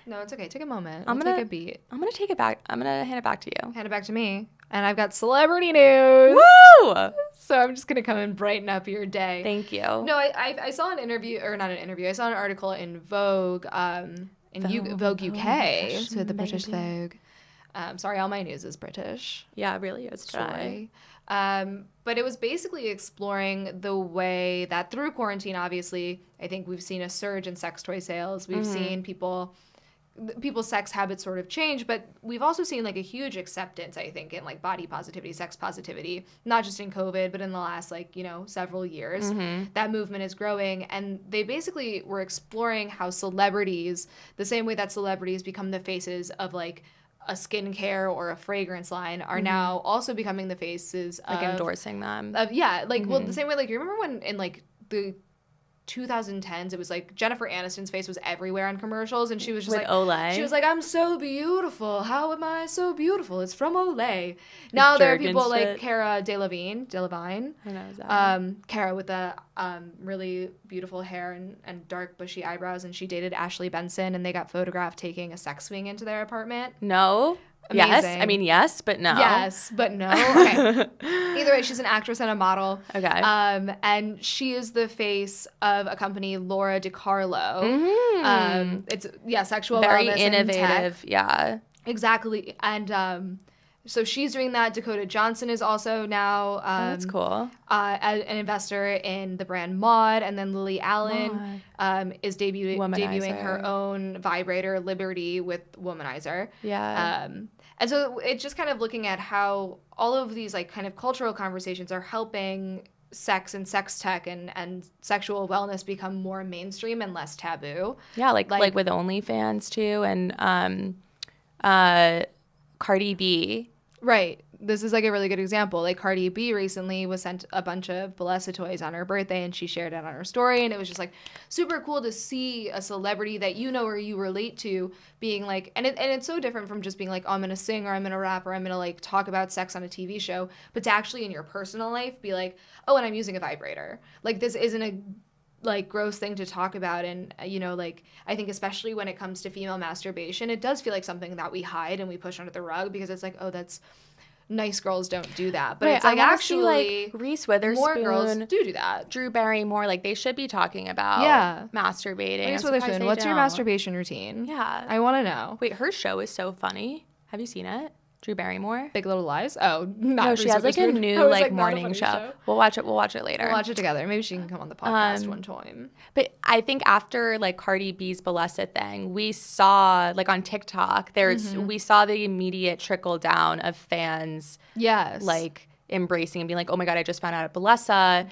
No, it's okay. Take a moment. Take a beat. I'm going to take it back. I'm going to hand it back to you. Hand it back to me. And I've got celebrity news. Woo! So I'm just going to come and brighten up your day. Thank you. No, I saw an interview, or not an interview. I saw an article in Vogue, Vogue UK. So the British Vogue. Sorry, all my news is British. Yeah, it really is. Sorry. But it was basically exploring the way that through quarantine, obviously, I think we've seen a surge in sex toy sales. We've seen people's sex habits sort of change, but we've also seen, like, a huge acceptance, I think, in, like, body positivity, sex positivity, not just in COVID, but in the last, like, several years. That movement is growing, and they basically were exploring how celebrities, the same way that celebrities become the faces of, like, a skincare or a fragrance line, are now also becoming the faces of, like, endorsing them. Well, the same way, like, you remember when in, like, the 2010s, it was like Jennifer Aniston's face was everywhere on commercials, and she was just with like, Olay. She was like, I'm so beautiful. How am I so beautiful? It's from Olay. Now there are people like Cara Delevingne. I know that. Cara with the really beautiful hair and dark bushy eyebrows, and she dated Ashley Benson, and they got photographed taking a sex swing into their apartment. No. Amazing. Yes. I mean, yes, but no. Yes, but no. Okay. Either way, she's an actress and a model. Okay. And she is the face of a company, Laura DiCarlo. It's sexual very wellness, innovative. And yeah. Exactly. And so she's doing that. Dakota Johnson is also now that's cool. An investor in the brand Maud, and then Lily Allen is debuting her own vibrator, Liberty, with Womanizer. Yeah. And so it's just kind of looking at how all of these, like, kind of cultural conversations are helping sex and sex tech and sexual wellness become more mainstream and less taboo. Yeah, like with OnlyFans too, and Cardi B. Right. This is like a really good example. Like Cardi B recently was sent a bunch of Bellesa toys on her birthday, and she shared it on her story, and it was just like super cool to see a celebrity that you know or you relate to being like, and it's so different from just being like, oh, I'm gonna sing or I'm gonna rap or I'm gonna like talk about sex on a TV show, but to actually in your personal life be like, oh, and I'm using a vibrator. Like this isn't a like gross thing to talk about. And you know, like I think especially when it comes to female masturbation, it does feel like something that we hide and we push under the rug because it's like, oh, that's nice girls don't do that. But right, it's like actually like Reese Witherspoon, more girls do that. Drew Barrymore, like they should be talking about masturbating. Reese Witherspoon, what's your masturbation routine? Yeah, I want to know. Wait, her show is so funny. Have you seen it? Drew Barrymore, Big Little Lies. Oh, no, she has like a new like morning show. We'll watch it later. We'll watch it together. Maybe she can come on the podcast one time. But I think after like Cardi B's Bellesa thing, we saw like on TikTok we saw the immediate trickle down of fans like embracing and being like, oh my god, I just found out about Bellesa.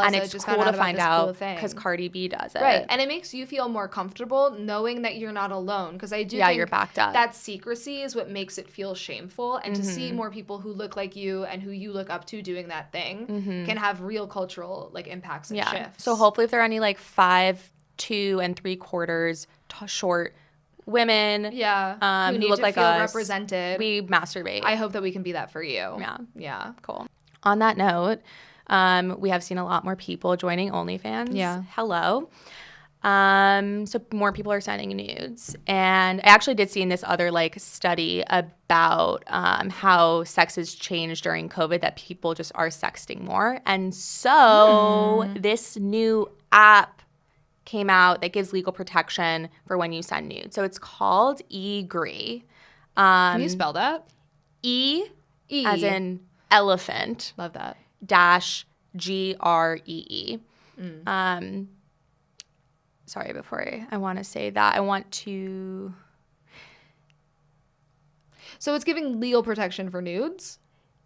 And it's just cool to find out because Cardi B does it. Right. And it makes you feel more comfortable knowing that you're not alone. Because I do think you're backed up. That secrecy is what makes it feel shameful. And to see more people who look like you and who you look up to doing that thing can have real cultural like impacts and shifts. So hopefully if there are any like 5, 2 3/4 short women who look to like feel us, represented, we masturbate. I hope that we can be that for you. Yeah, cool. On that note, we have seen a lot more people joining OnlyFans. Hello. So more people are sending nudes, and I actually did see in this other like study about how sex has changed during COVID, that people just are sexting more, and so this new app came out that gives legal protection for when you send nudes. So it's called eGree. Can you spell that? E as in elephant. Love that. -GREE. Sorry, before I want to say that, I want to... So it's giving legal protection for nudes?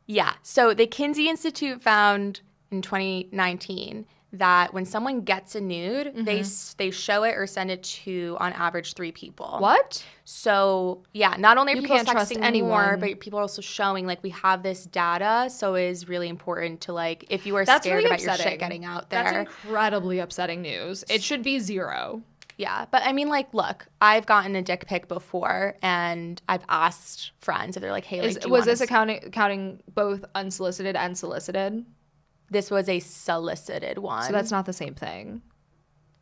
Yeah. So the Kinsey Institute found in 2019 that when someone gets a nude, they show it or send it to, on average, 3 people. What? So, yeah, not only are people can't trust texting anyone, more, but people are also showing, like, we have this data, so it is really important to, like, if you are That's scared really about upsetting. your shit getting out there. That's incredibly upsetting news. It should be 0. Yeah, but I mean, like, look, I've gotten a dick pic before, and I've asked friends if they're like, hey, like, was this counting both unsolicited and solicited? This was a solicited one. So that's not the same thing.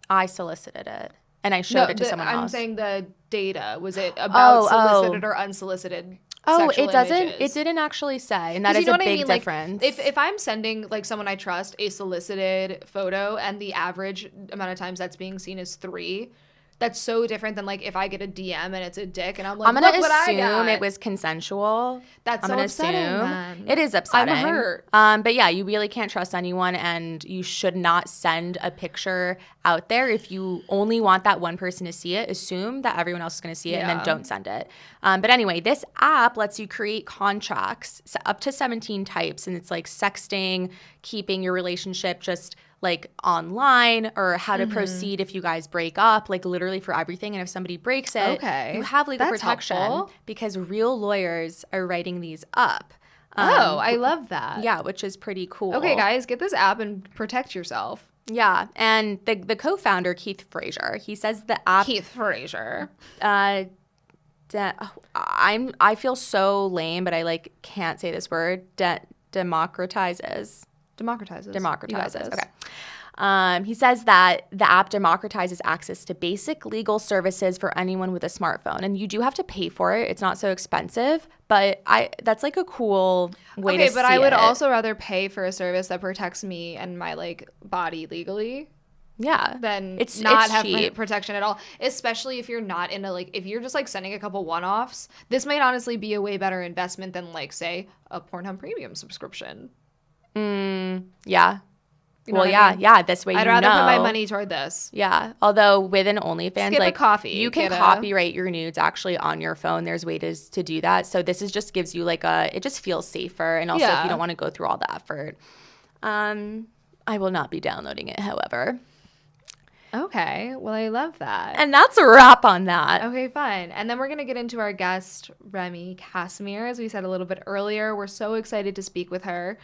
I solicited it, and I showed it to someone else. I'm saying the data. Was it about solicited or unsolicited sexual it doesn't. Images? It didn't actually say, and that is a big difference. Like, if I'm sending like someone I trust a solicited photo, and the average amount of times that's being seen is 3, that's so different than like if I get a DM and it's a dick, and I'm like, look what I got. I'm gonna assume it was consensual. That's so upsetting. Then. It is upsetting. I'm hurt. But yeah, you really can't trust anyone, and you should not send a picture out there if you only want that one person to see it. Assume that everyone else is going to see it, and then don't send it. But anyway, this app lets you create contracts up to 17 types, and it's like sexting, keeping your relationship just like online, or how to proceed if you guys break up, like literally for everything. And if somebody breaks it, you have legal protection because real lawyers are writing these up. I love that. Yeah, which is pretty cool. Okay, guys, get this app and protect yourself. Yeah, and the co-founder, Keith Frazier, he says the app... Keith Frazier. I feel so lame, but I like can't say this word. Democratizes. Okay. He says that the app democratizes access to basic legal services for anyone with a smartphone, and you do have to pay for it. It's not so expensive, but that's like a cool way to see it. Okay, but I would also rather pay for a service that protects me and my like body legally. Yeah, than not have protection at all, especially if you're not into like, if you're just like sending a couple one-offs. This might honestly be a way better investment than like, say, a Pornhub premium subscription. Yeah. You know this way I'd rather put my money toward this. Yeah. Although with an OnlyFans, Skip like a coffee, you can copyright your nudes actually on your phone. There's ways to do that. So this is just gives you like it just feels safer. And also if you don't want to go through all the effort. I will not be downloading it, however. Okay. Well, I love that. And that's a wrap on that. Okay, fine. And then we're going to get into our guest, Remy Kassimir. As we said a little bit earlier, we're so excited to speak with her.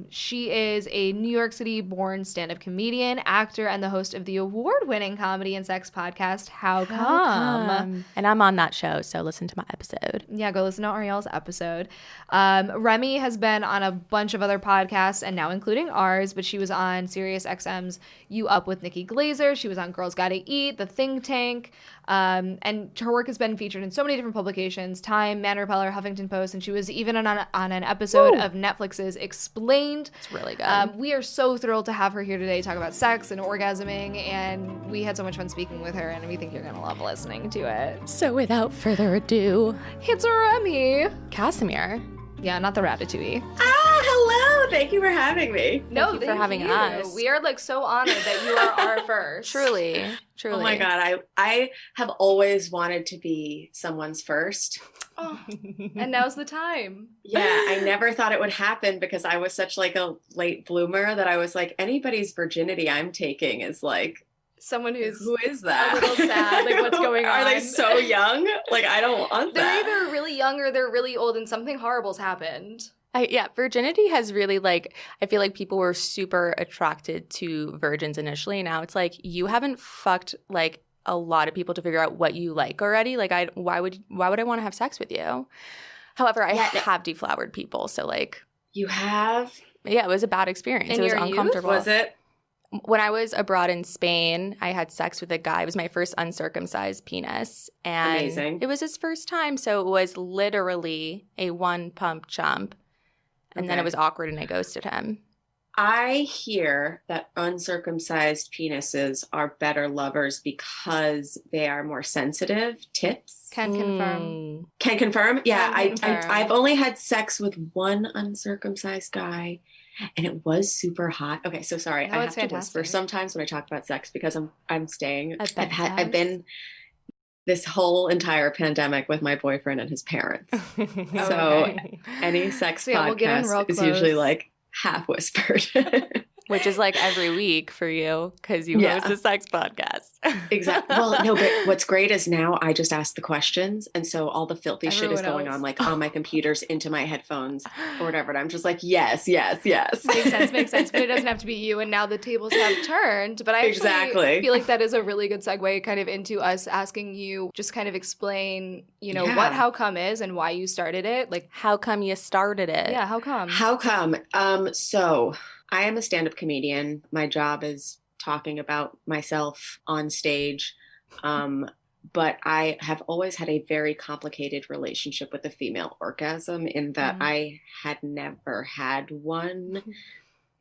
She is a New York City-born stand-up comedian, actor, and the host of the award-winning comedy and sex podcast, How Come? And I'm on that show, so listen to my episode. Yeah, go listen to Arielle's episode. Remy has been on a bunch of other podcasts, and now including ours, but she was on SiriusXM's You Up with Nikki Glazer. She was on Girls Gotta Eat, The Think Tank, and her work has been featured in so many different publications, Time, Man Repeller, Huffington Post, and she was even on an episode of Netflix's Explained. It's really good. We are so thrilled to have her here today to talk about sex and orgasming, and we had so much fun speaking with her, and we think you're going to love listening to it. So without further ado, It's Remy Casimir. Yeah, not the Ratatouille. Hello. Thank you for having me. Thank you for having us. We are so honored that you are our first. Truly. Oh my God. I have always wanted to be someone's first. Oh, and now's the time. Yeah, I never thought it would happen because I was such a late bloomer that I was like, anybody's virginity I'm taking is Someone who is that? A little sad, what's going on? Are they so young? I don't want that. They're either really young or they're really old and something horrible's happened. Virginity has really I feel like people were super attracted to virgins initially. Now it's you haven't fucked a lot of people to figure out what you like already. Why would I want to have sex with you? However, I have deflowered people, so You have? Yeah, it was a bad experience. In it was your uncomfortable. Youth? Was it? When I was abroad in Spain, I had sex with a guy. It was my first uncircumcised penis. And Amazing. It was his first time, so it was literally a one-pump chump. And then it was awkward and I ghosted him. I hear that uncircumcised penises are better lovers because they are more sensitive. Tips? Can confirm. Can confirm? Yeah, Can confirm. I've only had sex with one uncircumcised guy, and it was super hot. Okay, so sorry, No, I it's have to fantastic. whisper sometimes when I talk about sex because I'm staying. I bet I've been this whole entire pandemic with my boyfriend and his parents. So any sex So yeah, we'll get in real podcast is close. usually half whispered. Which is every week for you because you host a sex podcast. Exactly. Well, no, but what's great is now I just ask the questions. And so all the filthy shit is going on on my computers into my headphones or whatever. And I'm just yes. Makes sense. But it doesn't have to be you. And now the tables have turned. But I actually feel like that is a really good segue kind of into us asking you just kind of explain, what How Come is and why you started it. How come you started it? Yeah, how come? How come? So I am a stand-up comedian. My job is talking about myself on stage. But I have always had a very complicated relationship with the female orgasm in that I had never had one.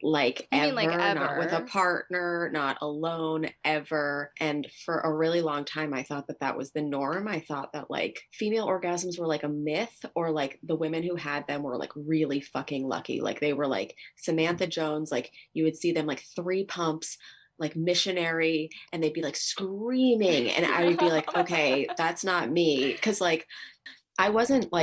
Ever, not with a partner, not alone, ever. And for a really long time, I thought that was the norm. I thought that female orgasms were a myth, or the women who had them were really fucking lucky. They were Samantha Jones, you would see them 3 pumps, missionary, and they'd be screaming. And I would be okay, that's not me. Cause I wasn't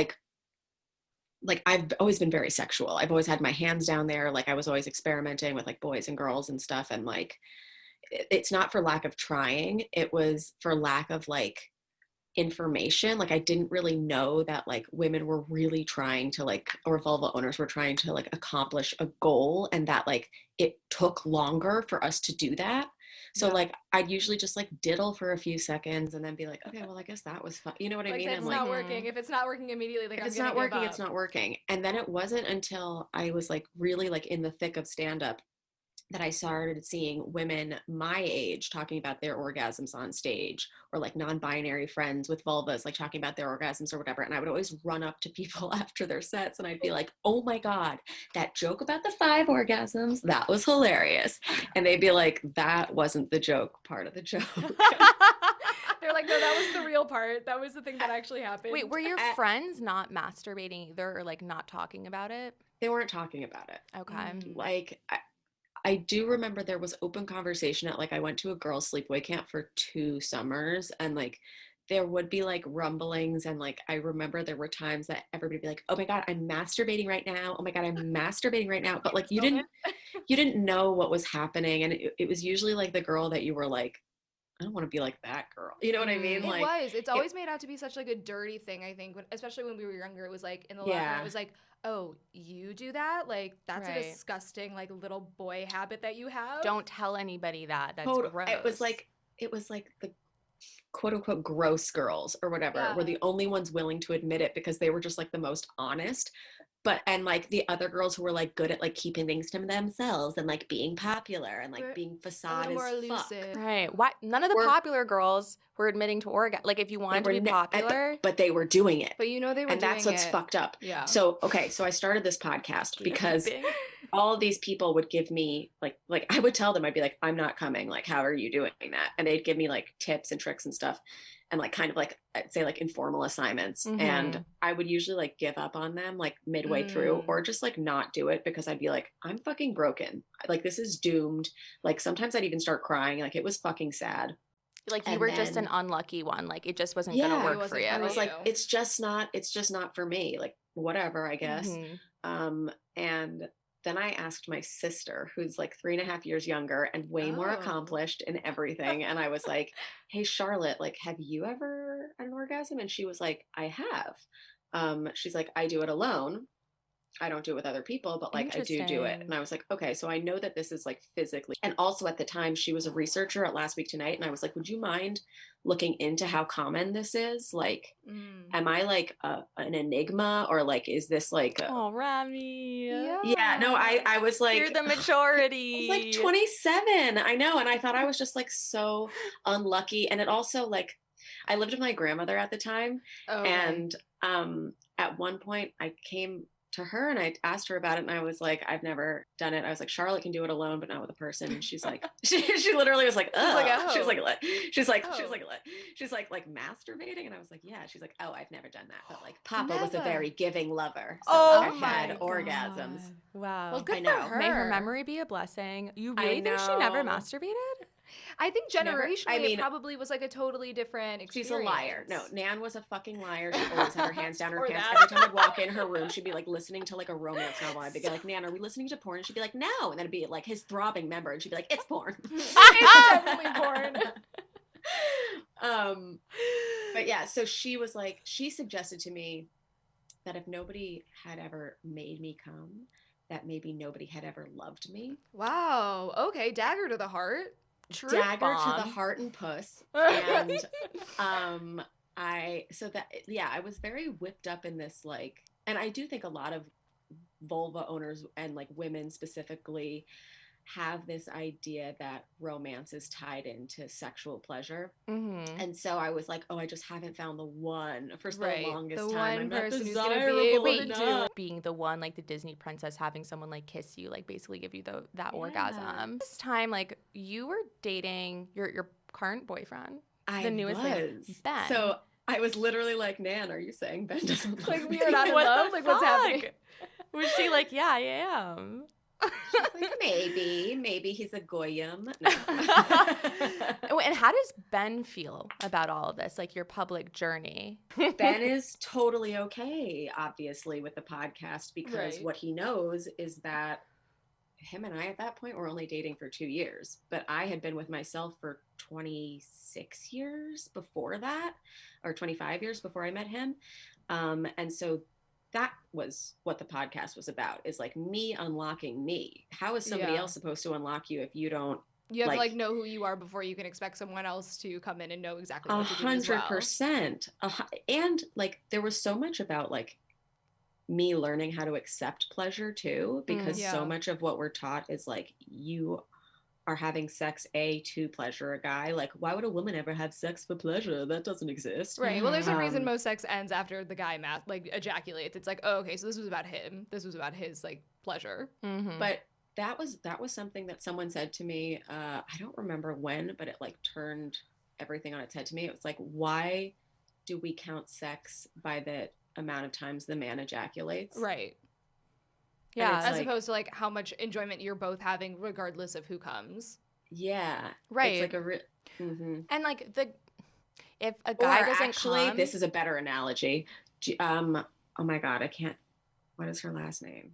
I've always been very sexual. I've always had my hands down there. I was always experimenting with boys and girls and stuff. And it's not for lack of trying. It was for lack of information. I didn't really know that women were really trying to or vulva owners were trying to accomplish a goal, and that it took longer for us to do that. So I'd usually just diddle for a few seconds and then be okay, well, I guess that was fun. You know what I mean? It's not working. If it's not working immediately, if it's not working, it's not working. And then it wasn't until I was really in the thick of stand-up that I started seeing women my age talking about their orgasms on stage, or non-binary friends with vulvas talking about their orgasms or whatever. And I would always run up to people after their sets and I'd be oh my God, that joke about the 5 orgasms, that was hilarious. And they'd be that wasn't the joke part of the joke. They're no, that was the real part. That was the thing that actually happened. Wait, were your friends not masturbating either, or not talking about it? They weren't talking about it. Okay. I do remember there was open conversation at I went to a girls' sleepaway camp for 2 summers, and there would be rumblings, and I remember there were times that everybody would be oh my God, I'm masturbating right now. Oh my God, I'm masturbating right now. But you didn't you didn't know what was happening. And it was usually like the girl that you were like, I don't want to be like that girl. You know what I mean? It's always made out to be such like a dirty thing, I think, especially when we were younger. It was like in the locker room, it was like, oh, you do that? Like, that's a disgusting, like, little boy habit that you have. Don't tell anybody that. That's gross. It was like the quote unquote gross girls or whatever were the only ones willing to admit it because they were just like the most honest. And like the other girls who were like good at like keeping things to themselves and like being popular and like being facade as fuck. Right. Why none of the popular girls were admitting to orgasm? Like if you wanted to be popular, but they were doing it. But you know they were doing it. And that's what's fucked up. Yeah. So I started this podcast because all of these people would give me like I would tell them, I'd be like, I'm not coming. Like, how are you doing that? And they'd give me like tips and tricks and stuff. And like kind of like I'd say like informal assignments. And I would usually like give up on them like midway through or just like not do it because I'd be like, I'm fucking broken. Like this is doomed. Like sometimes I'd even start crying. Like it was fucking sad. Like you were just an unlucky one. Like it just wasn't going to work for you. I was like, it's just not for me. Like whatever, I guess. And then I asked my sister, who's like 3.5 years younger and way more accomplished in everything. And I was like, hey, Charlotte, like, have you ever had an orgasm? And she was like, I have. She's like, I do it alone. I don't do it with other people, but like I do it. And I was like, okay, so I know that this is like physically. And also at the time she was a researcher at Last Week Tonight. And I was like, would you mind looking into how common this is? Like, am I like an enigma or like, is this like, oh, Remy. Yeah, no, I was like, you're the majority. I was like 27. I know. And I thought I was just like so unlucky. And it also like, I lived with my grandmother at the time. And at one point I came to her and I asked her about it and I was like, I've never done it. I was like, Charlotte can do it alone, but not with a person. And she's like, she literally was like, oh, she was like masturbating. And I was like, yeah. She's like, oh, I've never done that. But like Papa was a very giving lover. So I've had orgasms. Wow. Well, good for her. May her memory be a blessing. You really think she never masturbated? I think generationally it probably was like a totally different experience. She's a liar. No, Nan was a fucking liar. She always had her hands down her pants. Every time I'd walk in her room, she'd be like listening to like a romance novel. I'd be like, Nan, are we listening to porn? And she'd be like, no. And then it'd be like his throbbing member. And she'd be like, it's porn. It's definitely porn. But yeah, so she was like, she suggested to me that if nobody had ever made me come, that maybe nobody had ever loved me. Wow. Okay. Dagger to the heart. Dagger to the heart and puss. And I was very whipped up in this like, and I do think a lot of vulva owners and like women specifically have this idea that romance is tied into sexual pleasure. And so I was like, oh, I just haven't found the one for the longest time. I'm person who's going to be able to do being the one, like the Disney princess, having someone like kiss you, like basically give you that orgasm. This time, like you were dating your current boyfriend, the newest one, Ben. So I was literally like, Nan, are you saying Ben doesn't love me? We are not in love? Like what's happening? Was she like, yeah, I am? She's like, maybe he's a goyim. No. And how does Ben feel about all of this, like your public journey? Ben is totally okay, obviously, with the podcast because what he knows is that him and I at that point were only dating for 2 years, but I had been with myself for 26 years before that, or 25 years before I met him. And so that was what the podcast was about, is like me unlocking me. How is somebody else supposed to unlock you if you don't? You have to like know who you are before you can expect someone else to come in and know exactly what to do as well. 100%. And like there was so much about like me learning how to accept pleasure too, because so much of what we're taught is like you are having sex to pleasure a guy. Like, why would a woman ever have sex for pleasure? That doesn't exist. Right. Well, there's a reason most sex ends after the guy ejaculates. It's like, oh, okay, so this was about him. This was about his like pleasure. But that was something that someone said to me. I don't remember when, but it like turned everything on its head to me. It was like, why do we count sex by the amount of times the man ejaculates? Right. Yeah, as opposed to like how much enjoyment you're both having regardless of who comes. Yeah. Right. It's like and like if a guy doesn't come, this is a better analogy. Oh my God, I can't. What is her last name?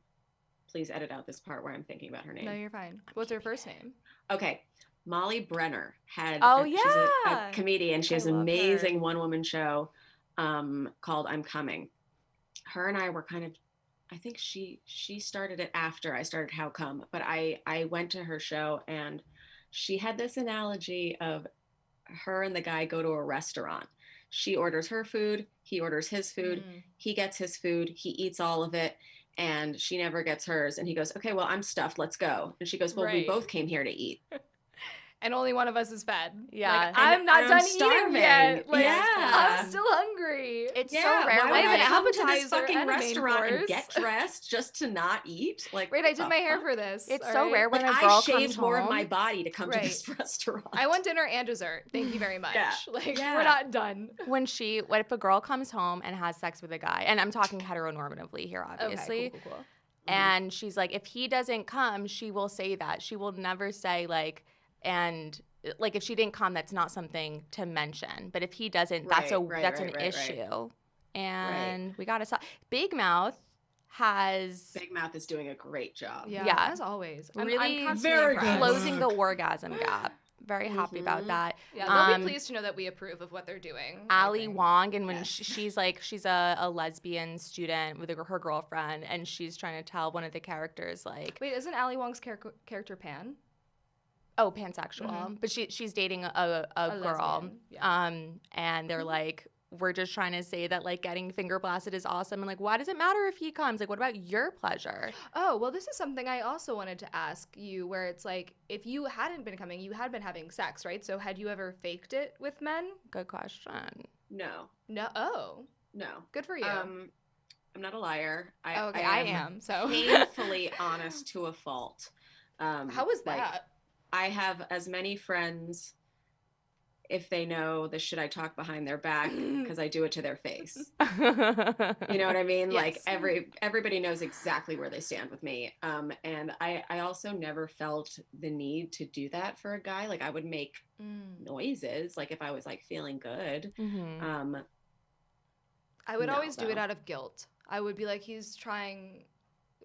please edit out this part where I'm thinking about her name. No, you're fine. What's her first name? Okay. Molly Brenner had. She's a comedian. She has an amazing one-woman show called I'm Coming. Her and I were kind of, I think she started it after I started How Come, but I went to her show and she had this analogy of her and the guy go to a restaurant. She orders her food, he orders his food, he gets his food, he eats all of it, and she never gets hers. And he goes, okay, well, I'm stuffed, let's go. And she goes, well, we both came here to eat. And only one of us is fed. Yeah. Like, I'm not done eating yet. Like, yeah. I'm still hungry. It's so rare when I come to this appetizer fucking and a main restaurant and course. get dressed just to not eat. Like, Right, I did my hair for this. It's all so right? rare when like, a girl I shaved comes more home. of my body to come to this restaurant. I want dinner and dessert. Thank you very much. Like, we're not done. What if a girl comes home and has sex with a guy, and I'm talking heteronormatively here, obviously. Okay, cool. And she's like, if he doesn't come, she will say that. She will never say like, and like if she didn't come, that's not something to mention. But if he doesn't, that's an issue. And we gotta stop. Big Mouth is doing a great job. Yeah, as always. Really I'm very impressed. closing the orgasm gap. Very happy about that. Yeah, they'll be pleased to know that we approve of what they're doing. Ali Wong, and when she's a lesbian student with her girlfriend, and she's trying to tell one of the characters like, wait, isn't Ali Wong's character Pan? Oh, pansexual, but she's dating a girl, and they're like, we're just trying to say that like getting finger blasted is awesome, and like, why does it matter if he comes? Like, what about your pleasure? Oh, well, this is something I also wanted to ask you, where it's like, if you hadn't been coming, you had been having sex, right? So had you ever faked it with men? Good question. No. Oh. No. Good for you. I'm not a liar. I am. So painfully honest to a fault. How was that? I have as many friends, if they know the shit I talk behind their back, because I do it to their face. You know what I mean? Yes. Like everybody knows exactly where they stand with me. And I also never felt the need to do that for a guy. Like I would make noises, like if I was like feeling good. I would always do it out of guilt. I would be like, he's trying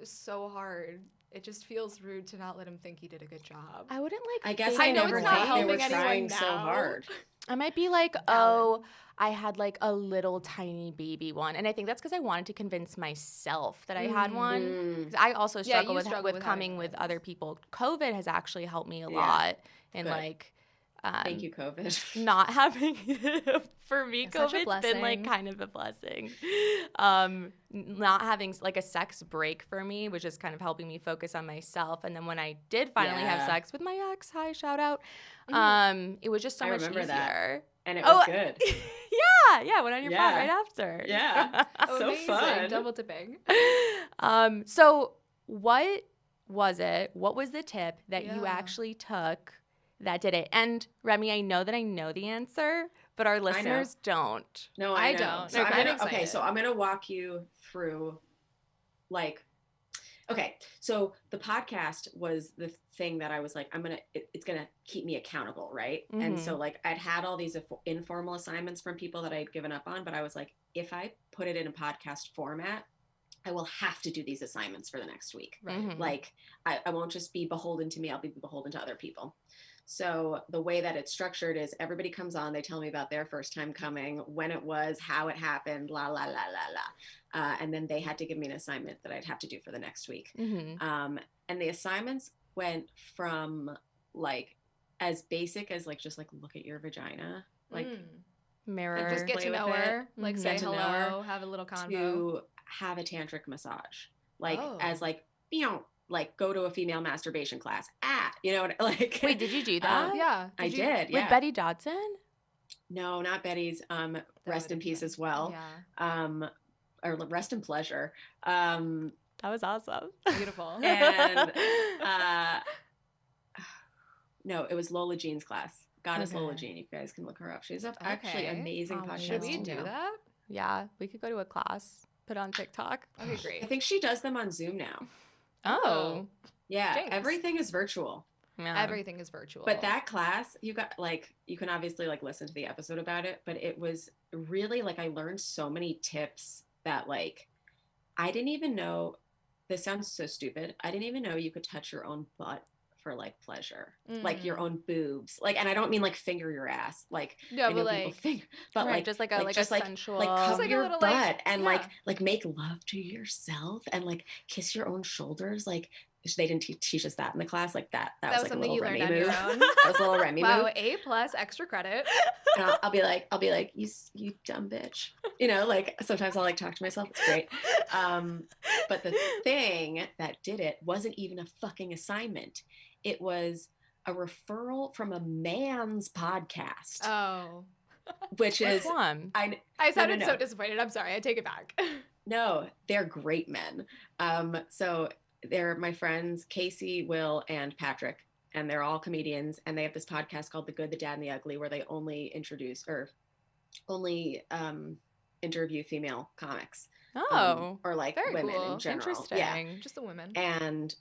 so hard. It just feels rude to not let him think he did a good job. I wouldn't like. I guess I know it's not helping they were anyone trying now. so hard. I might be like, oh, I had like a little tiny baby one. And I think that's because I wanted to convince myself that I had one. 'Cause I also struggle with coming with other people. COVID has actually helped me a lot. And like, thank you, COVID. Not having for me, it's COVID's been like kind of a blessing. Not having like a sex break for me was just kind of helping me focus on myself. And then when I did finally have sex with my ex, hi, shout out, it was just so much easier. That. And it was good. Yeah, went on your phone right after. Yeah, so fun. Double tipping. So what was it? What was the tip that you actually took that did it? And Remy, I know that I know the answer, but our listeners don't. No, I know. don't. So I'm gonna walk you through, like, okay. So the podcast was the thing that I was like, it's gonna keep me accountable, right? And so like I'd had all these informal assignments from people that I'd given up on, but I was like, if I put it in a podcast format, I will have to do these assignments for the next week. Right. Like I won't just be beholden to me. I'll be beholden to other people. So the way that it's structured is everybody comes on, they tell me about their first time coming, when it was, how it happened, la, la, la, la, la. And then they had to give me an assignment that I'd have to do for the next week. And the assignments went from like as basic as like, just like look at your vagina, like mirror, like just get to know her, like say hello, have a little convo. To have a tantric massage, like as like, you know, like go to a female masturbation class. You know, like. Wait, did you do that? Yeah, I did. With Betty Dodson? No, not Betty's. Rest in peace as well. Yeah. Or rest in pleasure. That was awesome. Beautiful. And no, it was Lola Jean's class. Goddess Lola Jean. You guys can look her up. She's actually amazing podcast. Should we do that? Yeah, we could go to a class. Put on TikTok. Okay, great. I think she does them on Zoom now. Oh. Yeah, Jinx. everything is virtual. Yeah. Everything is virtual. But that class, you got like, you can obviously like listen to the episode about it, but it was really like I learned so many tips that like I didn't even know this sounds so stupid. I didn't even know you could touch your own butt for like pleasure, like your own boobs. Like, and I don't mean like finger your ass. Like, Yeah, I know but people like, finger, but Right, like just like a sensual, like cover like a your little, butt like, and yeah. like make love to yourself and like kiss your own shoulders. Like, they didn't teach us that in the class. Like that was like something a little you Remy learned on move. your own. That was a little Remy Wow, move. A+ extra credit. And I'll be like, you dumb bitch. You know, like sometimes I'll like talk to myself. It's great. But the thing that did it wasn't even a fucking assignment. It was a referral from a man's podcast. Oh. Which is one? I sounded so disappointed. I'm sorry. I take it back. No, they're great men. So they're my friends, Casey, Will, and Patrick, and they're all comedians, and they have this podcast called The Good, the Dad, and the Ugly, where they only interview female comics. Oh, or like very women cool. in general. Interesting. Yeah. Just the women. And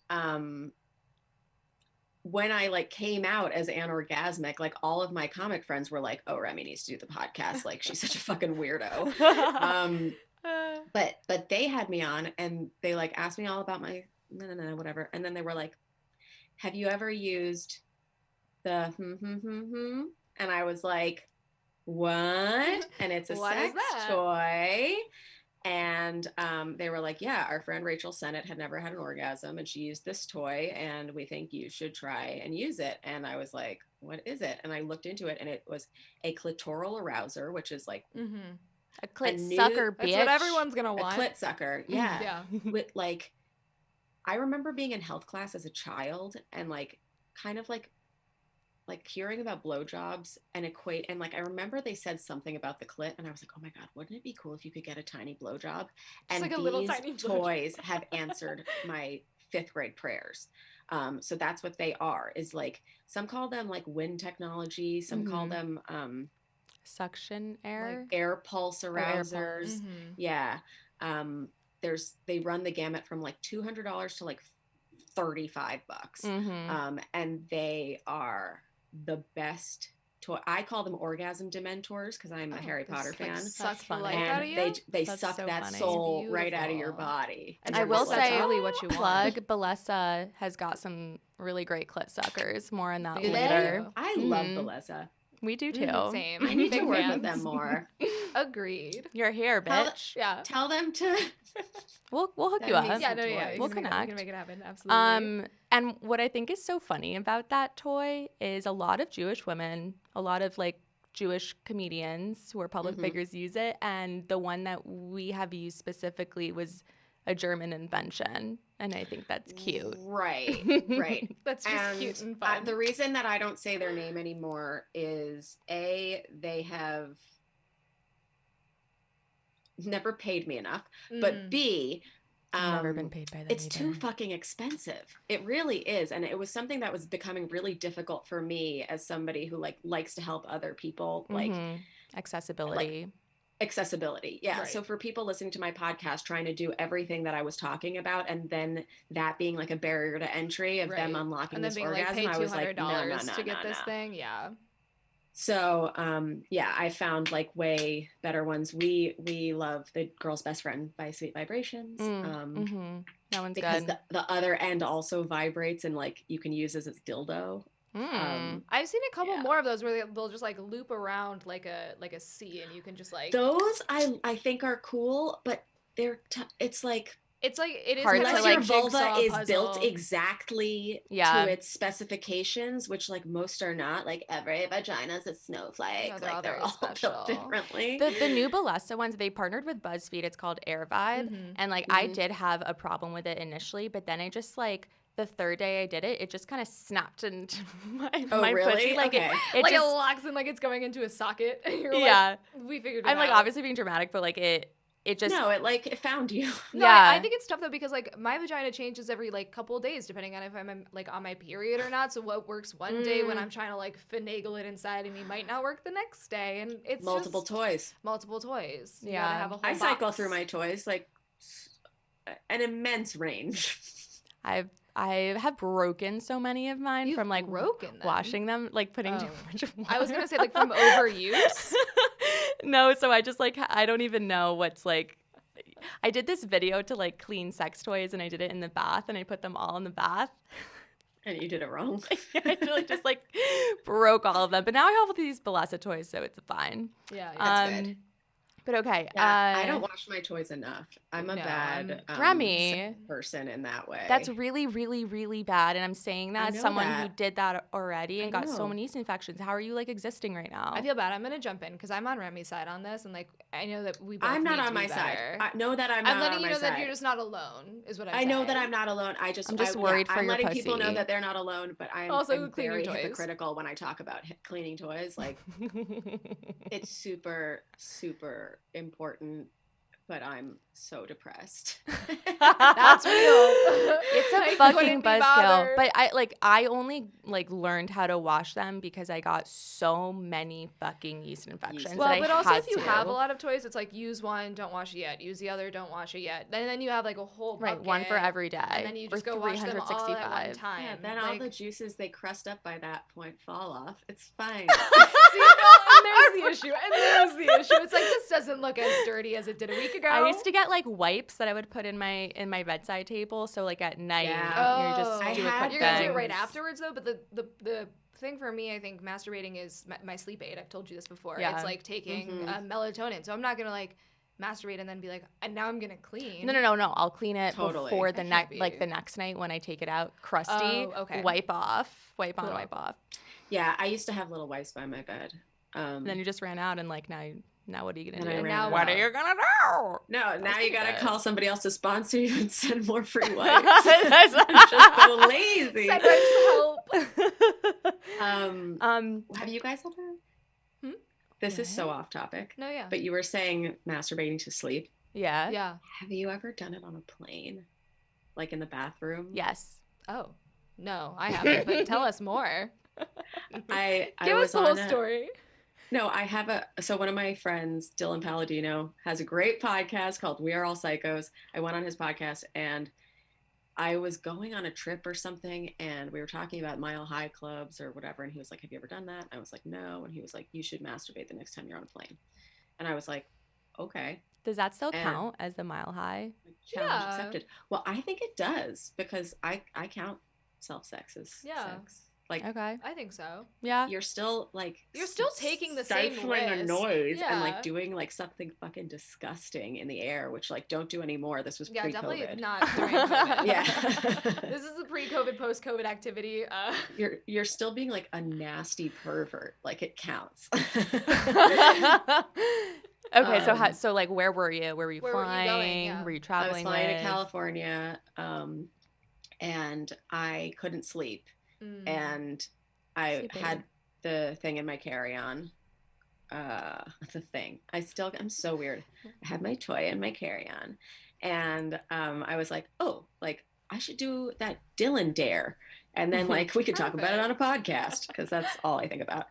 when I like came out as anorgasmic, like all of my comic friends were like, "Oh, Remy needs to do the podcast. Like she's such a fucking weirdo." But they had me on and they like asked me all about my whatever. And then they were like, "Have you ever used the And I was like, "What?" And it's a sex toy. And they were like, "Yeah, our friend Rachel Sennett had never had an orgasm and she used this toy and we think you should try and use it." And I was like, "What is it?" And I looked into it and it was a clitoral arouser, which is like a clit sucker, bitch. That's what everyone's going to want. A clit sucker. Yeah. Yeah. With like, I remember being in health class as a child and like kind of like hearing about blowjobs and like I remember they said something about the clit and I was like, "Oh my God, wouldn't it be cool if you could get a tiny blowjob?" And like a these little tiny toys have answered my 5th grade prayers. So that's what they are, is like, some call them like wind technology, some call them suction air, like air pulse arousers. Yeah. They run the gamut from like $200 to like $35. And they are the best toy. I call them orgasm dementors because I'm a Harry Potter fan. Suck the life and out of you. They suck so that funny. Soul right out of your body. And I will say, really what you plug Bellesa has got some really great clit suckers. More on that Do later. They? I love Bellesa. We do too. Same. I need Big to work fans. with them more. Agreed. You're here, bitch. Tell them to. We'll hook you up. Yeah, no, yeah. We'll connect. We can make it happen. Absolutely. And what I think is so funny about that toy is a lot of Jewish women, a lot of like Jewish comedians who are public figures use it, and the one that we have used specifically was a German invention, and I think that's cute. Right. That's just cute and fun. The reason that I don't say their name anymore is they have never paid me enough, but B, never been paid by them. It's too fucking expensive. It really is, and it was something that was becoming really difficult for me as somebody who like likes to help other people, like accessibility. Accessibility. Yeah. Right. So for people listening to my podcast, trying to do everything that I was talking about, and then that being like a barrier to entry of them unlocking this orgasm, like, I was like, no, to get this thing. Yeah. So, I found like way better ones. We love The Girl's Best Friend by Sweet Vibrations. That one's because good. The other end also vibrates and like you can use as a dildo. I've seen a couple more of those where they'll just like loop around like a C, and you can just like those I think are cool, but it's like it is hard unless to, like, your vulva is puzzle. built exactly to its specifications, which like most are not. Like every vagina is a snowflake. No, like they're all special. built differently. The new Bellesa ones, they partnered with BuzzFeed. It's called Air Vibe, and like I did have a problem with it initially, but then I just like. The third day I did it, it just kind of snapped into my really? pussy. Like okay. it like just, it locks in like it's going into a socket. You're like, we figured it out. I'm like obviously being dramatic, but like it just it found you. No, I think it's tough though because like my vagina changes every like couple of days depending on if I'm like on my period or not. So what works one day when I'm trying to like finagle it inside of me might not work the next day, and it's multiple toys. You gotta have a whole I box. cycle through my toys like an immense range. I have broken so many of mine from like washing them, like putting too much water. I was gonna say like from overuse. No, so I just like I don't even know what's like I did this video to like clean sex toys, and I did it in the bath, and I put them all in the bath. And you did it wrong. I really just like broke all of them. But now I have all these Bellesa toys, so it's fine. Yeah, That's good. But okay. Yeah, I don't wash my toys enough. I'm a No, bad Remy. person in that way. That's really, really, really bad. And I'm saying that as someone who did that already and got so many yeast infections. How are you like existing right now? I feel bad. I'm gonna jump in because I'm on Remy's side on this, and like I know that we both I'm not need to on be my better. side. I know that I'm not on my side. letting you know that you're just not alone. Is what I'm saying. I know that I'm not alone. I'm just worried for I'm your letting pussy. people know that they're not alone. But I'm very hypocritical when I talk about cleaning toys. Like it's super, super important. But I'm so depressed. That's real. It's a fucking buzzkill. But I only like learned how to wash them because I got so many fucking yeast infections. Well, but also if you have a lot of toys, it's like use one, don't wash it yet. Use the other, don't wash it yet. And then you have like a whole bucket, one for every day. And then you just go wash them all at one time. Yeah, then all the juices they crust up by that point fall off. It's fine. And there's the issue. It's like this doesn't look as dirty as it did a week ago. I used to get like wipes that I would put in my bedside table. So like at night, you just do a quick thing. You're gonna do it right afterwards though. But the thing for me, I think masturbating is my sleep aid. I've told you this before. Yeah. It's like taking melatonin. So I'm not gonna like masturbate and then be like, and now I'm gonna clean. No. I'll clean it before the next night when I take it out, crusty. Wipe off, wipe on, wipe off. Yeah, I used to have little wipes by my bed. And then you just ran out, and like now what are you gonna do? Now what are you gonna do? No, now you gotta call somebody else to sponsor you and send more free wipes. I'm just so lazy. Send wipes help. Have you guys ever? This is so off topic. No, yeah. But you were saying masturbating to sleep. Yeah. Yeah. Have you ever done it on a plane? Like in the bathroom? Yes. Oh. No, I haven't, but tell us more. Give us the whole story. No, I have so one of my friends, Dylan Palladino, has a great podcast called We Are All Psychos. I went on his podcast and I was going on a trip or something and we were talking about Mile High clubs or whatever. And he was like, have you ever done that? I was like, no. And he was like, you should masturbate the next time you're on a plane. And I was like, okay. Does that still count as the Mile High? Challenge accepted. Well, I think it does because I count self-sex as sex. Like, okay, I think so. Yeah, you're still taking the same risk. Stifling a noise and like doing like something fucking disgusting in the air, which like don't do anymore. This was pre-COVID. Definitely not during COVID. Yeah, this is a pre-COVID, post-COVID activity. You're still being like a nasty pervert. Like it counts. Okay, so like, where were you? Where were you flying? Were you going? Yeah. Were you traveling? I was flying to California, and I couldn't sleep. And I had the thing in my carry-on. The thing. I'm so weird. I had my toy in my carry-on. And I was like, oh, like I should do that Dylan dare. And then like we could talk about it on a podcast because that's all I think about.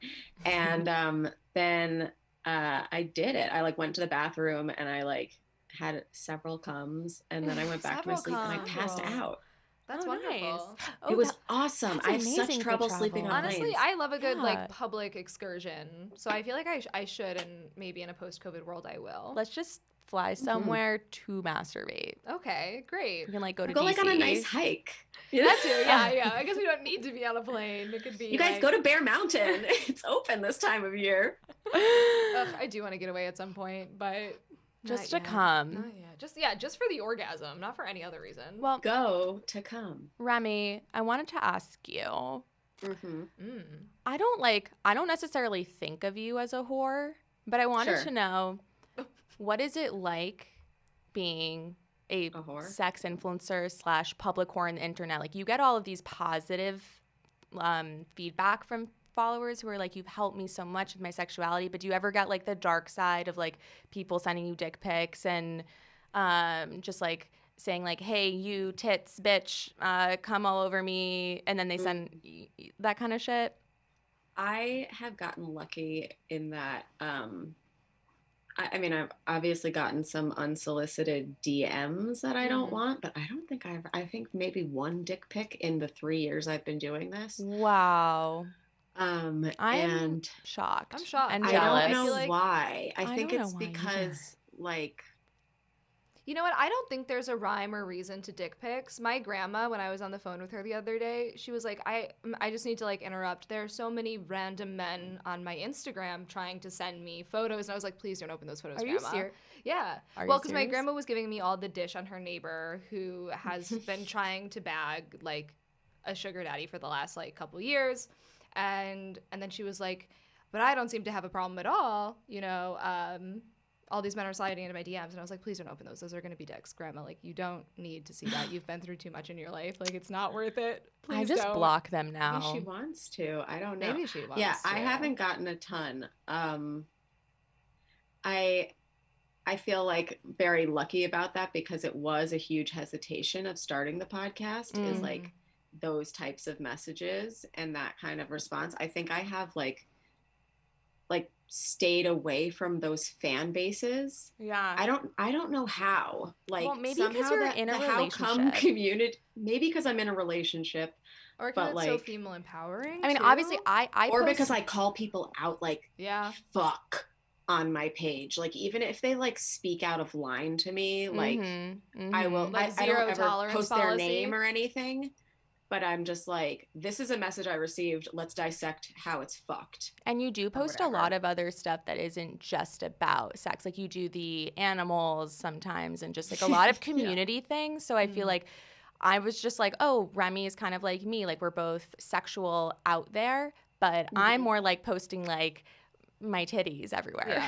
And then I did it. I like went to the bathroom and I like had several comes and then I went back to my sleep and I passed out. That's wonderful. Nice. It was awesome. I have such trouble sleeping on Honestly, planes. I love a good like public excursion. So I feel like I should, and maybe in a post-COVID world I will. Let's just fly somewhere to masturbate. Okay, great. We can like go to go DC. like on a nice hike. That too, yeah. I guess we don't need to be on a plane. It could be. You guys go to Bear Mountain. It's open this time of year. I do want to get away at some point, but. Just to come. Not yet. Just for the orgasm, not for any other reason. Well, go to come. Remy, I wanted to ask you. I don't necessarily think of you as a whore, but I wanted to know, what is it like being a sex influencer / public whore on the internet? Like, you get all of these positive feedback from followers who are like, you've helped me so much with my sexuality, but do you ever get like the dark side of like people sending you dick pics and just like saying like, hey, you tits bitch, come all over me, and then they send that kind of shit? I have gotten lucky in that I mean, I've obviously gotten some unsolicited DMs that I don't want, but I don't think I think maybe one dick pic in the 3 years I've been doing this. Wow. I'm shocked. I'm shocked. And I jealous. don't know why. I think it's because like You know what? I don't think there's a rhyme or reason to dick pics. My grandma, when I was on the phone with her the other day, she was like, I just need to like interrupt. There are so many random men on my Instagram trying to send me photos. And I was like, please don't open those photos, Are Grandma. you serious? Yeah. Well, because my grandma was giving me all the dish on her neighbor who has been trying to bag like a sugar daddy for the last like couple years. And then she was like, but I don't seem to have a problem at all, you know, all these men are sliding into my DMs, and I was like, please don't open those. Those are going to be dicks, Grandma. Like, you don't need to see that. You've been through too much in your life. Like, it's not worth it. Please I just don't. block them now. Maybe she wants to. I don't know. Maybe she wants to. I haven't gotten a ton. I feel like very lucky about that because it was a huge hesitation of starting the podcast is like those types of messages and that kind of response. I think I have like stayed away from those fan bases. Yeah. I don't know how. Like, well, maybe somehow because you're in a relationship. How come community, maybe because I'm in a relationship. Or because it's so female empowering. I mean, too? obviously I or because I call people out like fuck on my page. Like, even if they like speak out of line to me, like I will like I don't ever post their name or anything. But I'm just like, this is a message I received. Let's dissect how it's fucked. And you do post a lot of other stuff that isn't just about sex. Like you do the animals sometimes and just like a lot of community things. So I feel like I was just like, oh, Remy is kind of like me. Like we're both sexual out there. But I'm more like posting like my titties everywhere.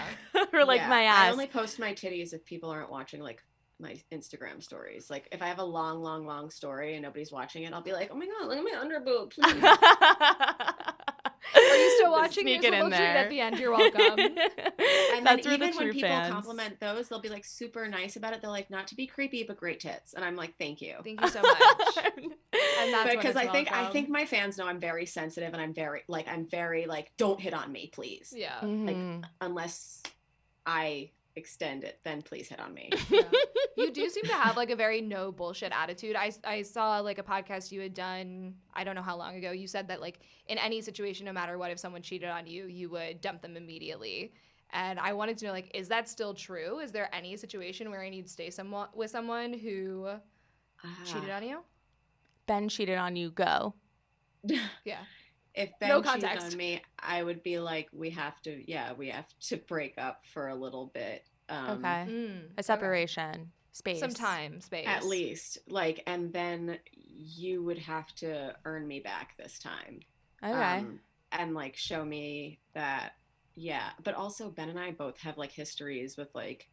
or like my ass. I only post my titties if people aren't watching like my Instagram stories. Like if I have a long story and nobody's watching it, I'll be like, oh my God, look at my underboob, please. Are you still watching? Sneak it in there. At the end, you're welcome. And then even when people compliment those, they'll be like super nice about it. They're like, not to be creepy, but great tits. And I'm like, thank you so much. And that's because I think my fans know I'm very sensitive and I'm very like, don't hit on me, please. Yeah. Like unless I extend it, then please hit on me. You do seem to have like a very no bullshit attitude. I saw like a podcast you had done, I don't know how long ago. You said that like in any situation, no matter what, if someone cheated on you, you would dump them immediately. And I wanted to know, like, is that still true? Is there any situation where I need to stay with someone who cheated on you? Ben cheated on you, go. Yeah. If Ben cheated on me, I would be like, we have to break up for a little bit. A separation. Space. Some time, space. At least. Like, and then you would have to earn me back this time. Okay. And like show me that, but also Ben and I both have like histories with like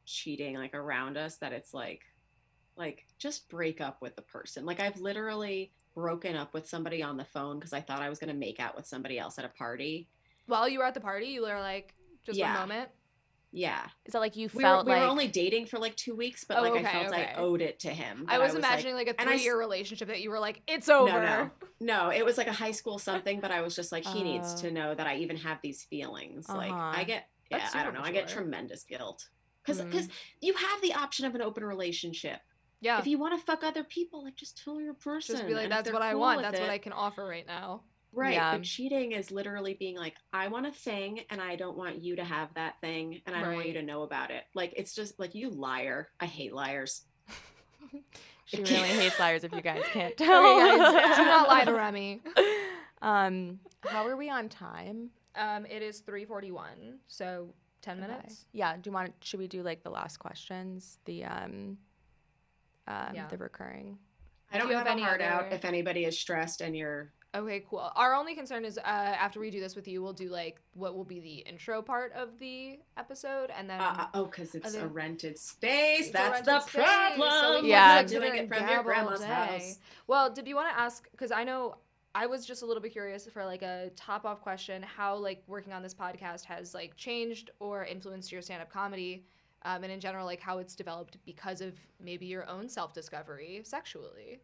cheating like around us that it's like just break up with the person. Like I've literally broken up with somebody on the phone because I thought I was going to make out with somebody else at a party. While you were at the party, you were like, just one moment? Yeah. Is that like you we felt we were only dating for like 2 weeks, but I felt I owed it to him. I was imagining like a 3-year relationship that you were like, it's over. No, it was like a high school something, but I was just like, he needs to know that I even have these feelings. Like I get, I don't know, I get tremendous guilt. Because you have the option of an open relationship. Yeah. If you want to fuck other people, like just tell your person. Just be like, that's what I want. That's what I can offer right now. Right. Yeah. But cheating is literally being like, I want a thing and I don't want you to have that thing and I don't want you to know about it. Like, it's just like, you liar. I hate liars. She really hates liars if you guys can't tell. Okay, guys, do not lie to Remy. How are we on time? It is 3:41, so 10 minutes. Yeah. Should we do like the last questions? The recurring. I don't have a hard out if anybody is stressed and you're... Okay, cool. Our only concern is after we do this with you, we'll do like what will be the intro part of the episode, and then because it's a rented space. That's the problem. So doing it from your grandma's house. Well, did you want to ask? Because I know I was just a little bit curious for like a top-off question, how like working on this podcast has like changed or influenced your stand-up comedy. And in general, like how it's developed because of maybe your own self-discovery sexually.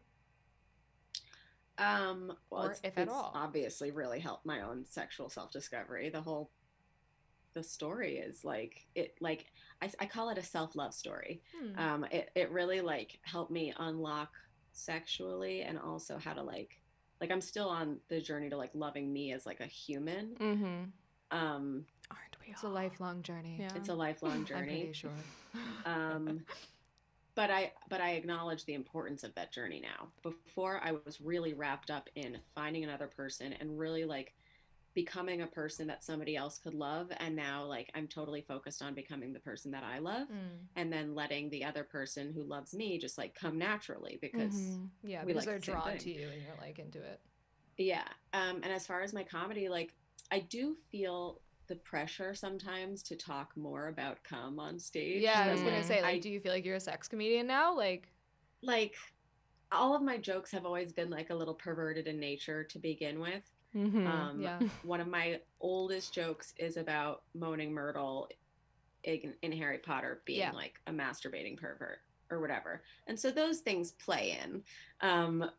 Well, if at all, obviously really helped my own sexual self-discovery. The story is like it. Like I call it a self-love story. It really like helped me unlock sexually and also how to like I'm still on the journey to like loving me as like a human. Aren't It's a lifelong journey. Yeah. It's a lifelong I'm journey. pretty sure. But I acknowledge the importance of that journey now. Before, I was really wrapped up in finding another person and really like becoming a person that somebody else could love. And now like I'm totally focused on becoming the person that I love, and then letting the other person who loves me just like come naturally because Yeah, we because like they're the same drawn thing. to you and you're like into it. Yeah. And as far as my comedy, like I do feel the pressure sometimes to talk more about cum on stage. Yeah, I was gonna Like, say, like, do you feel like you're a sex comedian now? Like all of my jokes have always been like a little perverted in nature to begin with. Yeah. One of my oldest jokes is about Moaning Myrtle in Harry Potter being like a masturbating pervert or whatever. And so those things play in.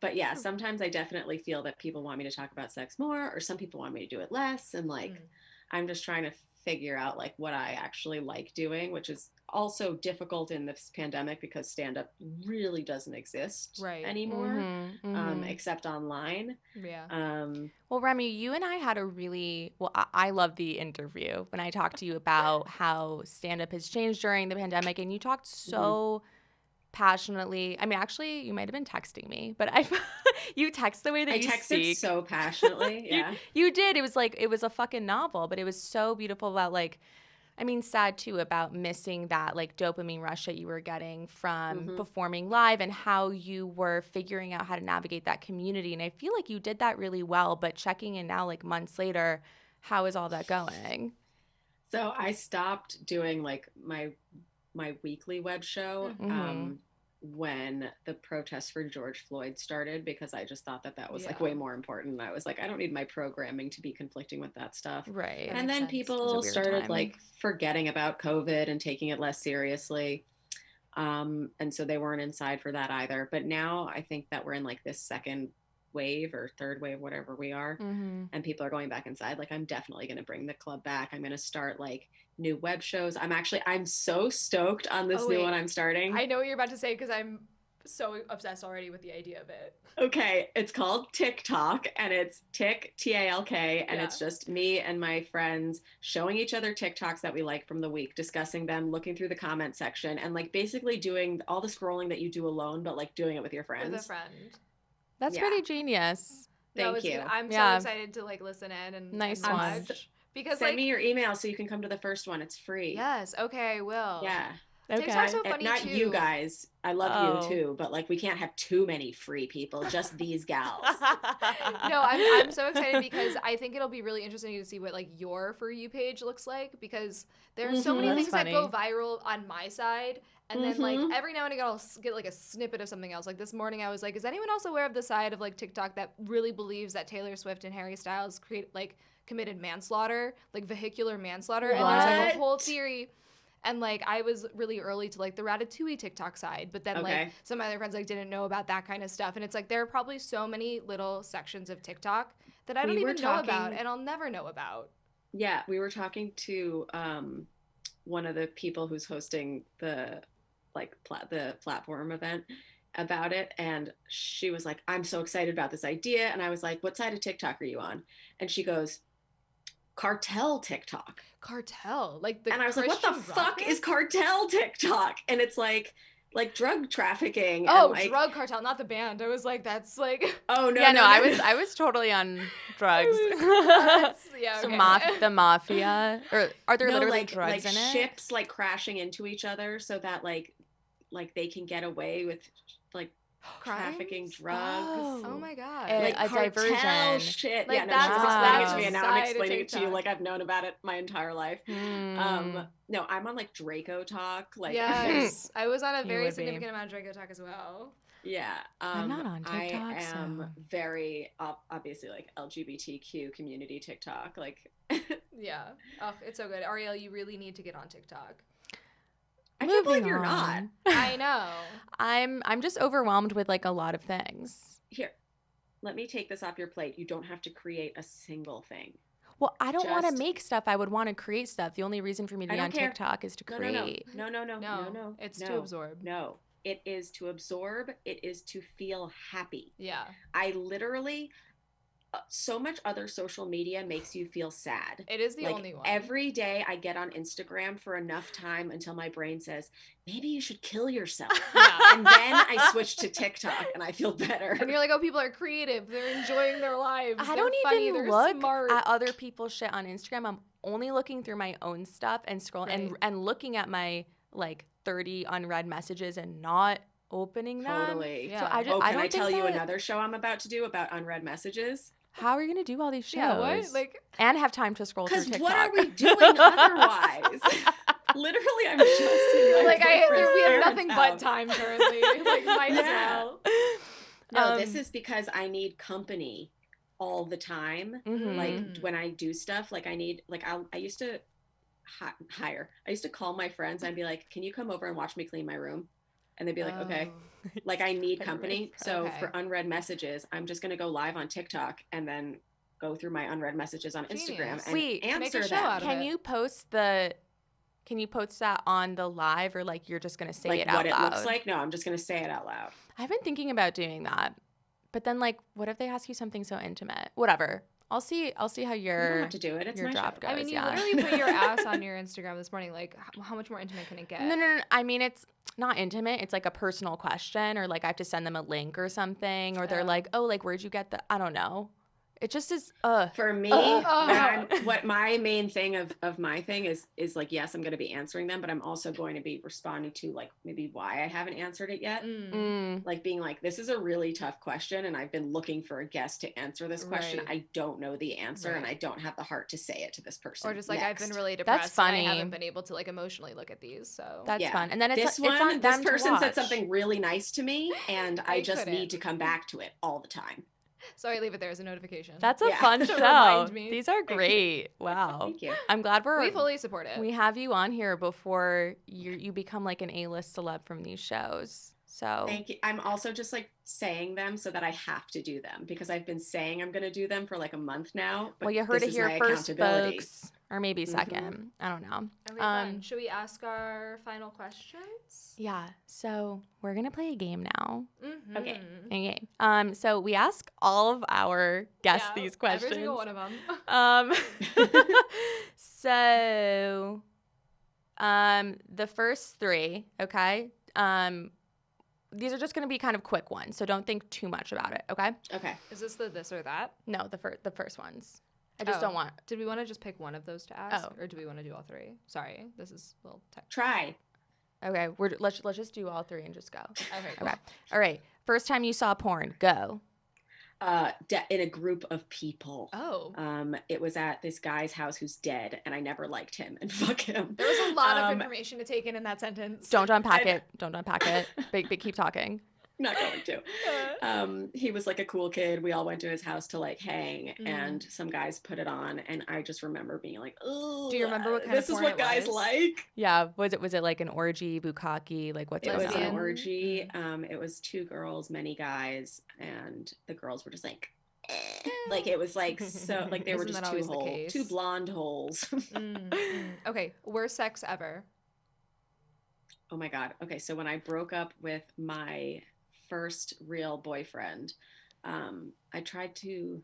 But yeah, sometimes I definitely feel that people want me to talk about sex more, or some people want me to do it less. And like, I'm just trying to figure out like what I actually like doing, which is also difficult in this pandemic because stand-up really doesn't exist anymore, except online. Yeah. Well, Remy, you and I had a really, I love the interview when I talked to you about how stand-up has changed during the pandemic, and you talked so passionately. I mean, actually, you might have been texting me, but you text the way that you texted speak so passionately. Yeah, you did. It was like, it was a fucking novel, but it was so beautiful about like, I mean, sad too about missing that like dopamine rush that you were getting from performing live and how you were figuring out how to navigate that community. And I feel like you did that really well, but checking in now like months later, how is all that going? So I stopped doing like my weekly web show when the protests for George Floyd started, because I just thought that was like way more important. I was like, I don't need my programming to be conflicting with that stuff. Right. And then people started like forgetting about COVID and taking it less seriously. And so they weren't inside for that either. But now I think that we're in like this second wave or third wave, whatever we are, and people are going back inside. Like, I'm definitely going to bring the club back. I'm going to start like new web shows. I'm so stoked on this new one I'm starting. I know what you're about to say because I'm so obsessed already with the idea of it. Okay, it's called TikTok, and it's TALK, and it's just me and my friends showing each other TikToks that we like from the week, discussing them, looking through the comment section, and like basically doing all the scrolling that you do alone, but like doing it with your friends. With a friend. That's pretty genius. Thank you. I'm so excited to like listen in and watch. Because send me your email so you can come to the first one. It's free. Yes. Okay, I will. Yeah. Okay. TikTok's so funny not too. You guys. I love you too, but like we can't have too many free people. Just these gals. No, I'm so excited because I think it'll be really interesting to see what like your For You page looks like, because there are so many things that go viral on my side. And then, like, every now and again, I'll get, like, a snippet of something else. Like, this morning, I was like, is anyone else aware of the side of, like, TikTok that really believes that Taylor Swift and Harry Styles committed manslaughter, like, vehicular manslaughter? What? And there's, like, a whole theory. And, like, I was really early to, like, the Ratatouille TikTok side. But then, like, some of my other friends, like, didn't know about that kind of stuff. And it's, like, there are probably so many little sections of TikTok that I don't even know about and I'll never know about. Yeah, we were talking to one of the people who's hosting the the platform event about it, and she was like, I'm so excited about this idea. And I was like, what side of TikTok are you on? And she goes, cartel TikTok. Cartel? Like the And I was like, what the fuck is cartel TikTok? And it's like drug trafficking. Oh, and like, drug cartel, not the band. I was like, that's like. Oh no, yeah, no, I was totally on drugs. Yeah, so okay. the mafia, or are there literally like, drugs in it? Ships like crashing into each other so that like they can get away with like trafficking drugs. Oh my god! Like a diversion. Shit. Like, yeah, no, that's she was explaining it to me, a and now I'm side of explaining it to you TikTok. like I've known about it my entire life. No, I'm on like Draco Talk. Like, yes, I was on a very would significant be. amount of Draco Talk as well. Yeah, I'm not on TikTok. I am so. very obviously like LGBTQ community TikTok. Like, yeah, oh, it's so good. Arielle, you really need to get on TikTok. I can't believe you're not. I know. I'm just overwhelmed with like a lot of things. Here, let me take this off your plate. You don't have to create a single thing. Well, I don't want to make stuff. I would want to create stuff. The only reason for me to be on care. TikTok is to create. No. It's to absorb. No, it is to absorb. It is to feel happy. Yeah. I literally, so much other social media makes you feel sad. It is the only one. Every day I get on Instagram for enough time until my brain says, maybe you should kill yourself. Yeah. And then I switch to TikTok and I feel better. And you're like, oh, people are creative. They're enjoying their lives. I They're don't funny. even They're look smart. at other people's shit on Instagram. I'm only looking through my own stuff and scrolling and looking at my like 30 unread messages and not opening them. Totally. Yeah. So I can I tell you another show I'm about to do about unread messages? How are you going to do all these shows? Yeah, what? Like, and have time to scroll through TikTok. Because what are we doing otherwise? Literally, I'm just in my like we have parents' nothing house. but time currently. Like, might as well. No, this is because I need company all the time. Mhm. Like when I do stuff, like I need, like I used to hire. I used to call my friends and I'd be like, "Can you come over and watch me clean my room?" And they'd be like, "Okay." Like I need company. So for unread messages, I'm just gonna go live on TikTok and then go through my unread messages on Instagram and answer them. Can you post that on the live, or like you're just gonna say like it out what loud? It looks like? No, I'm just gonna say it out loud. I've been thinking about doing that, but then like, what if they ask you something so intimate? Whatever. I'll see how You don't your have to do it. It's your my drop show. goes. I mean, you yeah. literally put your ass on your Instagram this morning. Like, how much more intimate can it get? No. I mean, it's not intimate. It's like a personal question, or like I have to send them a link or something, or they're like, "Oh, like where'd you get the?" I don't know. It just is. For me, what my main thing of my thing is like, yes, I'm going to be answering them, but I'm also going to be responding to like maybe why I haven't answered it yet. Like being like, this is a really tough question, and I've been looking for a guest to answer this question. Right. I don't know the answer, and I don't have the heart to say it to this person. Or just like, next. I've been really depressed. That's funny. And I haven't been able to like emotionally look at these. So that's fun. And then it's this on them this person to said watch. something really nice to me, and I just couldn't. need to come back to it all the time. So I leave it there as a notification. That's a fun To show. remind me. These are great. Wow. Thank you. I'm glad we fully support it. we have you on here before you become like an A-list celeb from these shows. So thank you. I'm also just like saying them so that I have to do them, because I've been saying I'm going to do them for like a month now. But well, you heard it here first, folks, or maybe second. Mm-hmm. I don't know. Okay, fun. Should we ask our final questions? Yeah. So we're gonna play a game now. Mm-hmm. Okay. Okay. So we ask all of our guests these questions. Every single one of them. So, the first three. Okay. These are just going to be kind of quick ones, so don't think too much about it, okay? Okay. Is this the this or that? No, the first ones. I just don't want. Did we want to just pick one of those to ask, Oh. or do we want to do all three? Sorry, this is a little tech. Try. Okay, let's just do all three and just go. Okay, cool. Okay. All right. First time you saw porn, go. In a group of people. Oh. It was at this guy's house who's dead, and I never liked him, and fuck him. There was a lot of information to take in that sentence. Don't unpack it. Don't unpack it. But keep talking. Not going to. He was like a cool kid. We all went to his house to like hang, and some guys put it on, and I just remember being like, "Oh, do you remember what kind this of is porn what guys like?" Yeah. Was it like an orgy, bukkake? Like what's It going was on? an orgy. It was 2 girls, many guys, and the girls were just like, like it was like so like they were Isn't just that always the case? 2 blonde holes. Okay, worst sex ever. Oh my god. Okay, so when I broke up with my first real boyfriend, I tried to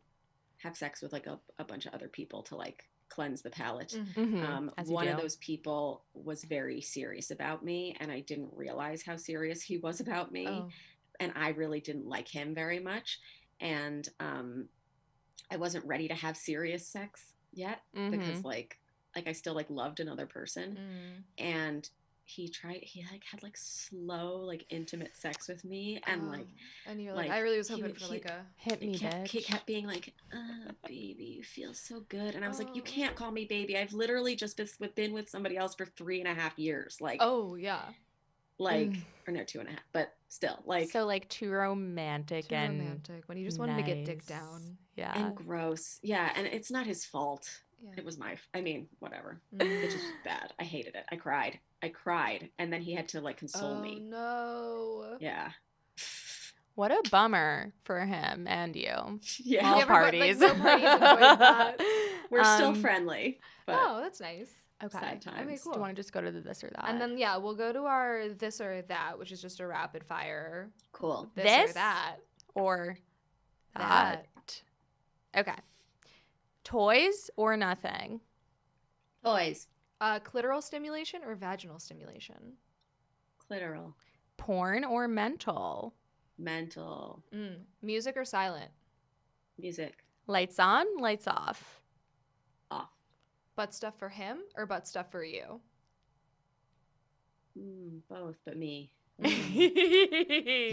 have sex with like a bunch of other people to like cleanse the palate. One of those people was very serious about me, and I didn't realize how serious he was about me. And I really didn't like him very much, and I wasn't ready to have serious sex yet, because like I still like loved another person. And he like had like slow like intimate sex with me, and and you're like I really was hoping for like a hit me, bitch. He kept being like, baby, you feel so good, and I was like, you can't call me baby. I've literally just been with somebody else for 3.5 years. Like, oh yeah, like or no, 2.5, but still like so like too romantic when you just wanted to get dick down. Yeah. And gross. Yeah, and it's not his fault. Yeah. It was whatever. It's just bad. I hated it. I cried, and then he had to like console me. No. Yeah. What a bummer for him and you. Yeah. All parties. Like, no parties enjoyed that. We're still friendly. But Oh, that's nice. Okay. sad times. Okay, cool. Do you want to just go to the this or that? And then we'll go to our this or that, which is just a rapid fire. Cool. This This or that. or that. Okay. Toys or nothing? Toys. Clitoral stimulation or vaginal stimulation? Clitoral. Porn or mental? Mental. Music or silent? Music. Lights on, lights off? Off. Butt stuff for him or butt stuff for you? Both, but me. Okay,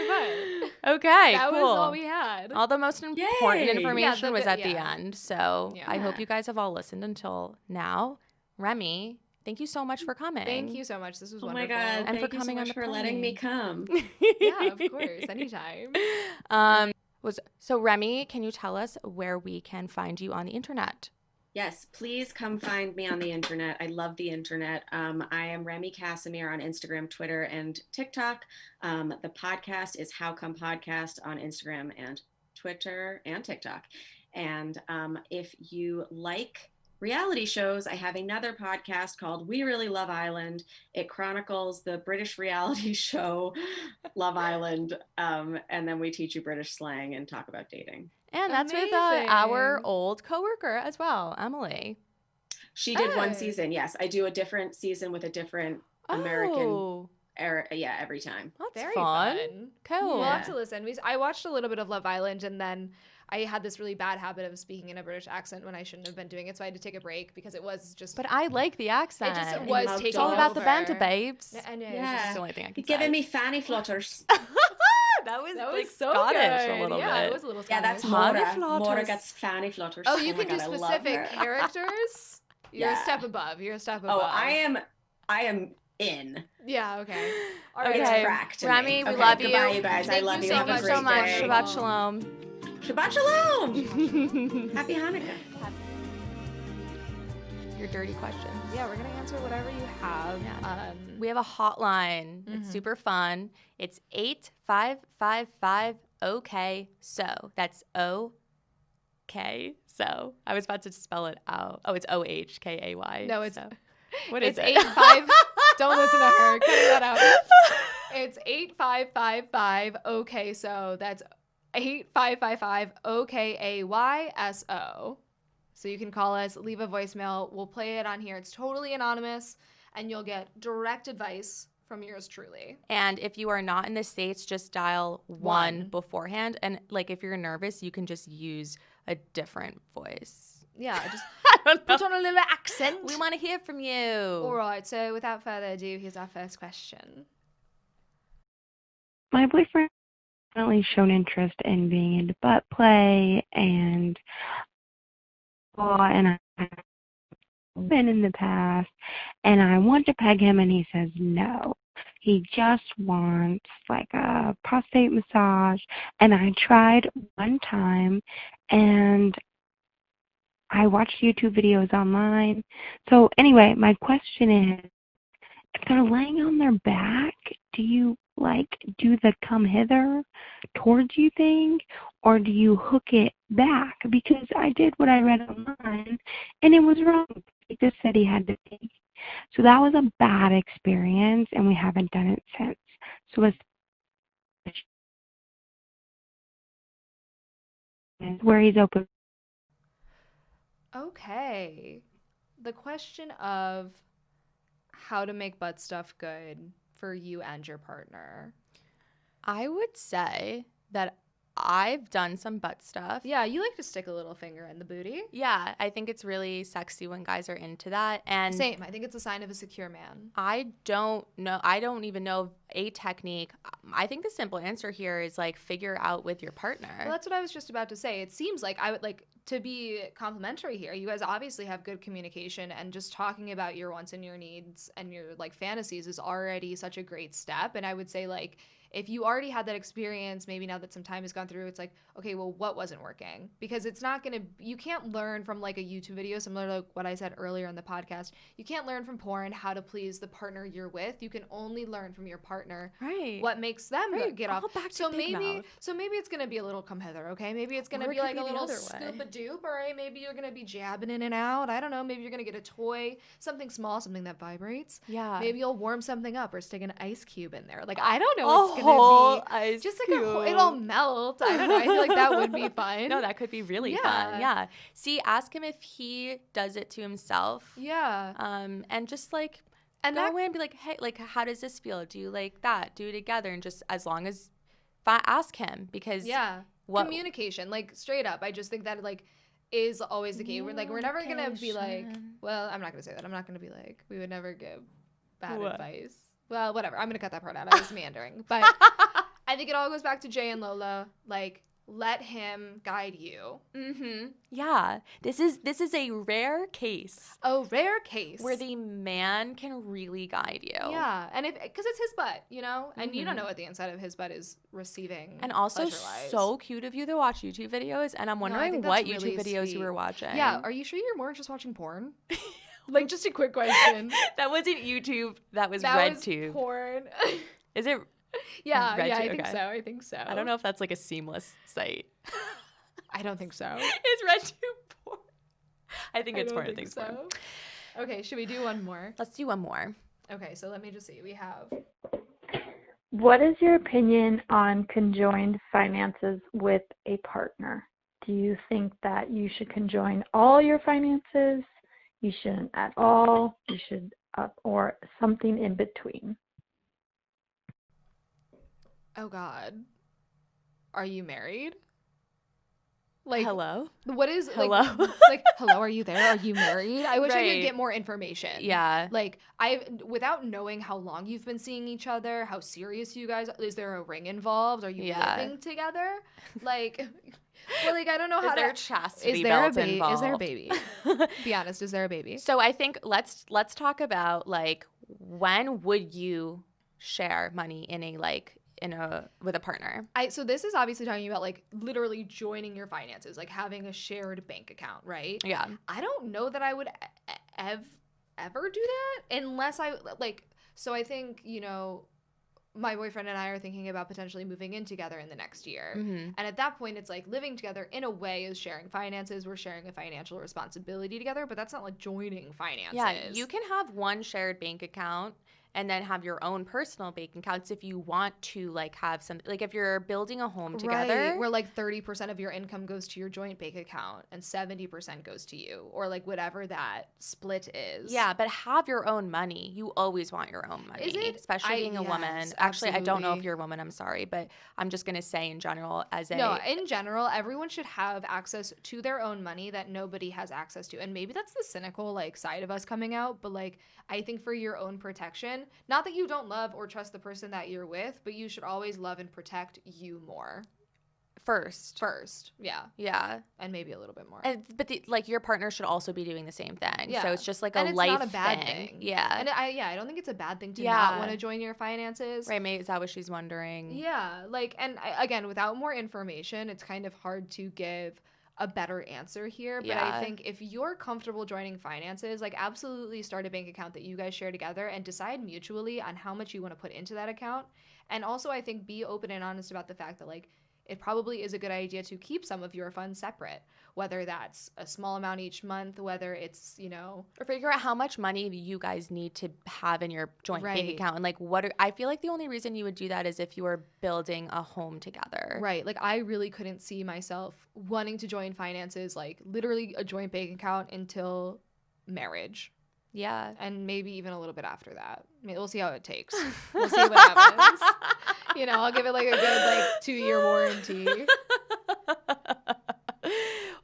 fine. Okay, That cool. was all we had. All the most important Yay. information Yeah, was at the yeah. end. So Yeah. I hope you guys have all listened until now. Remy, thank you so much for coming. Thank you so much. This was Oh wonderful. my God. And Thank for you coming so on much the for letting me plane. come. Yeah, of course. Anytime. So Remy, can you tell us where we can find you on the internet? Yes, please come find me on the internet. I love the internet. I am Remy Kassimir on Instagram, Twitter, and TikTok. The podcast is How Come Podcast on Instagram and Twitter and TikTok. And if you like reality shows, I have another podcast called We Really Love Island. It chronicles the British reality show Love Island, and then we teach you British slang and talk about dating. And that's with Amazing. our old coworker as well, Emily. She did one Oh. season, yes. I do a different season with a different American era, every time. That's Very fun. fun. Cool. We'll Yeah. have to listen. I watched a little bit of Love Island, and then I had this really bad habit of speaking in a British accent when I shouldn't have been doing it, so I had to take a break because it was just... But I like the accent. It just was loved taking It's all about the over. banter, babes. I know. Yeah. That's the only thing I can You're giving say. me fanny flutters. That was That like was so Scottish good. a little Yeah, bit. it was a little Yeah, Scottish. that's Fanny Maura. flutters. Maura gets fanny flutters. Oh, you my can do God, I love specific her. characters? You're a Yeah. step above. You're a step above. Oh, I am in. Yeah, okay. All Okay. It's crack to Remy, me. we Okay, love goodbye, you. you guys. Thank I love you you. so Have Thank a you great so much. day. Shabbat shalom. Shabbat shalom. Happy Hanukkah. Your dirty questions. Yeah, we're going to answer whatever you have. Yeah. We have a hotline. It's super fun. It's 8555 OK so. That's OK so. I was about to spell it out. Oh, it's OHKAY. No, it's... so. What is It's it? 85... Don't listen to her. Cut that out. It's 8555 OK so. That's 8555 OKAYSO. So you can call us, leave a voicemail. We'll play it on here. It's totally anonymous, and you'll get direct advice from yours truly. And if you are not in the States, just dial 1 beforehand. And like if you're nervous, you can just use a different voice. Yeah, just I don't know. put on a little accent. We want to hear from you. All right, so without further ado, here's our first question. My boyfriend definitely shown interest in being into butt play and I've been in the past, and I want to peg him, and he says no. He just wants like a prostate massage, and I tried one time, and I watched YouTube videos online. So anyway, my question is, if they're laying on their back, do you do the come hither towards you thing, or do you hook it back? Because I did what I read online and it was wrong. He just said he had to pee. So that was a bad experience and we haven't done it since. So it's where he's open. Okay. The question of how to make butt stuff good for you and your partner. I would say that I've done some butt stuff. Yeah, you like to stick a little finger in the booty. Yeah, I think it's really sexy when guys are into that. And Same. I think it's a sign of a secure man. I don't know. I don't even know a technique. I think the simple answer here is like figure out with your partner. Well, that's what I was just about to say. It seems like I would like to be complimentary here. You guys obviously have good communication, and just talking about your wants and your needs and your like fantasies is already such a great step. And I would say like if you already had that experience, maybe now that some time has gone through, it's like, okay, well, what wasn't working? Because it's not going to, you can't learn from like a YouTube video, similar to what I said earlier in the podcast. You can't learn from porn how to please the partner you're with. You can only learn from your partner Right. what makes them get off. All back to So Big maybe, Mouth. so maybe it's going to be a little come hither, okay? Maybe it's going to Or it be could like be a the little other way. scoop a doop, all right? Maybe you're going to be jabbing in and out. I don't know. Maybe you're going to get a toy, something small, something that vibrates. Yeah. Maybe you'll warm something up or stick an ice cube in there. Like, I don't know what's going whole be ice just like cube. it'll melt. I don't know. I feel like that would be fun. No, that could be really fun. Yeah. See, ask him if he does it to himself. Yeah. And just like and go away and be like, hey, like, how does this feel? Do you like that? Do it together. And just as long as ask him, because communication, like straight up. I just think that like is always the key. We're never gonna be like, well, I'm not gonna say that. I'm not gonna be like, we would never give bad advice. Well, whatever. I'm gonna cut that part out. I was meandering, but I think it all goes back to Jay and Lola. Like, let him guide you. Mm-hmm. Yeah. This is a rare case. A rare case where the man can really guide you. Yeah, and because it's his butt, you know, and you don't know what the inside of his butt is receiving. And also, so cute of you to watch YouTube videos. And I'm wondering what YouTube videos you were watching. Yeah, are you sure you're more just watching porn? Like, just a quick question. That wasn't YouTube. That was RedTube. Porn. Is it? Yeah, I think so. I don't know if that's like a seamless site. I don't think so. Is RedTube porn? I think it's porn. I think so. Okay, should we do one more? Let's do one more. Okay, so let me just see. We have. What is your opinion on conjoined finances with a partner? Do you think that you should conjoin all your finances? You shouldn't at all? You should or something in between? Oh God, are you married? Like, hello? What is hello? Like, hello, are you there? Are you married? I wish I could get more information. Yeah. Like, without knowing how long you've been seeing each other, how serious you guys, is there a ring involved? Are you living together? Like, well, like, I don't know how is there chastity belt involved? Is there a baby? Be honest, is there a baby? So I think let's talk about like, when would you share money with a partner? So this is obviously talking about like literally joining your finances, like having a shared bank account, right? Yeah. I don't know that I would ever do that unless I like. So I think, you know, my boyfriend and I are thinking about potentially moving in together in the next year. Mm-hmm. And at that point, it's like living together in a way is sharing finances. We're sharing a financial responsibility together, but that's not like joining finances. Yeah, you can have one shared bank account and then have your own personal bank accounts if you want to like have some, like if you're building a home together. Right, where like 30% of your income goes to your joint bank account and 70% goes to you, or like whatever that split is. Yeah, but have your own money. You always want your own money. Is it? Especially being a woman. Actually, I don't know if you're a woman, I'm sorry, but I'm just going to say in general in general, everyone should have access to their own money that nobody has access to. And maybe that's the cynical like side of us coming out, but like I think for your own protection, not that you don't love or trust the person that you're with, but you should always love and protect you more. First. Yeah. And maybe a little bit more. But your partner should also be doing the same thing. Yeah. So it's just like and a it's life not a bad thing. Yeah. And I don't think it's a bad thing to not want to join your finances. Right, maybe is that what she's wondering? Yeah. Like, and again, without more information, it's kind of hard to give a better answer here, but I think if you're comfortable joining finances, like absolutely start a bank account that you guys share together and decide mutually on how much you want to put into that account. And also I think be open and honest about the fact that like it probably is a good idea to keep some of your funds separate, whether that's a small amount each month, whether it's, you know, or figure out how much money you guys need to have in your joint bank account. And like, I feel like the only reason you would do that is if you were building a home together. Right. Like I really couldn't see myself wanting to join finances, like literally a joint bank account until marriage. Yeah. And maybe even a little bit after that. I mean, we'll see how it takes. We'll see what happens. You know, I'll give it like a good like 2-year warranty.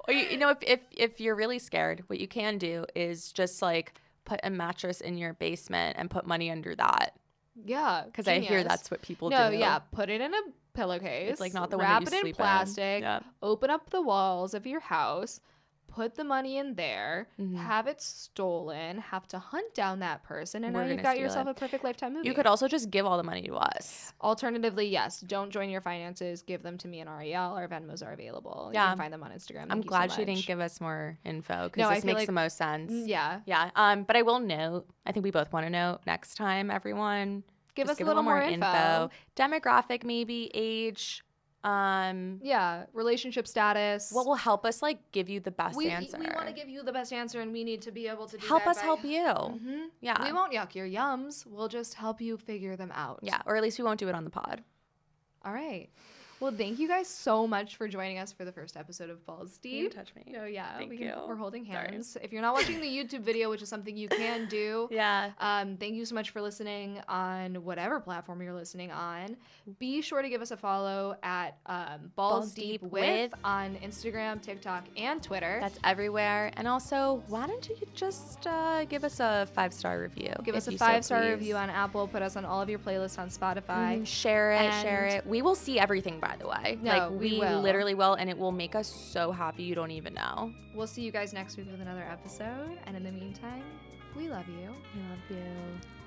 Or you know, if you're really scared, what you can do is just like put a mattress in your basement and put money under that. Yeah. Because I hear that's what people do. No, yeah. Put it in a pillowcase. It's like not the one wrap that you it sleep in plastic. Yeah. Open up the walls of your house. Put the money in there, have it stolen, have to hunt down that person, and now you've got yourself a perfect Lifetime movie. You could also just give all the money to us. Alternatively, yes, don't join your finances. Give them to me and Arielle. Our Venmos are available. Yeah. You can find them on Instagram. I'm glad she didn't give us more info because this makes the most sense. Yeah. Yeah. But I will note, I think we both want to note next time, everyone, give us a little more info. Demographic, maybe, age. Relationship status. What will help us like give you the best answer? We want to give you the best answer, and we need to be able to do help that us help you. Yeah, we won't yuck your yums. We'll just help you figure them out. Yeah, or at least we won't do it on the pod. All right. Well, thank you guys so much for joining us for the first episode of Balls Deep. You touch me. Oh, yeah. Thank you. We're holding hands. Sorry. If you're not watching the YouTube video, which is something you can do, thank you so much for listening on whatever platform you're listening on. Be sure to give us a follow at Balls Deep with on Instagram, TikTok, and Twitter. That's everywhere. And also, why don't you just give us a 5-star review? Give us a 5-star review on Apple. Put us on all of your playlists on Spotify. Share it. We will see everything, by the way. No, we literally will, and it will make us so happy you don't even know. We'll see you guys next week with another episode. And in the meantime, we love you. We love you.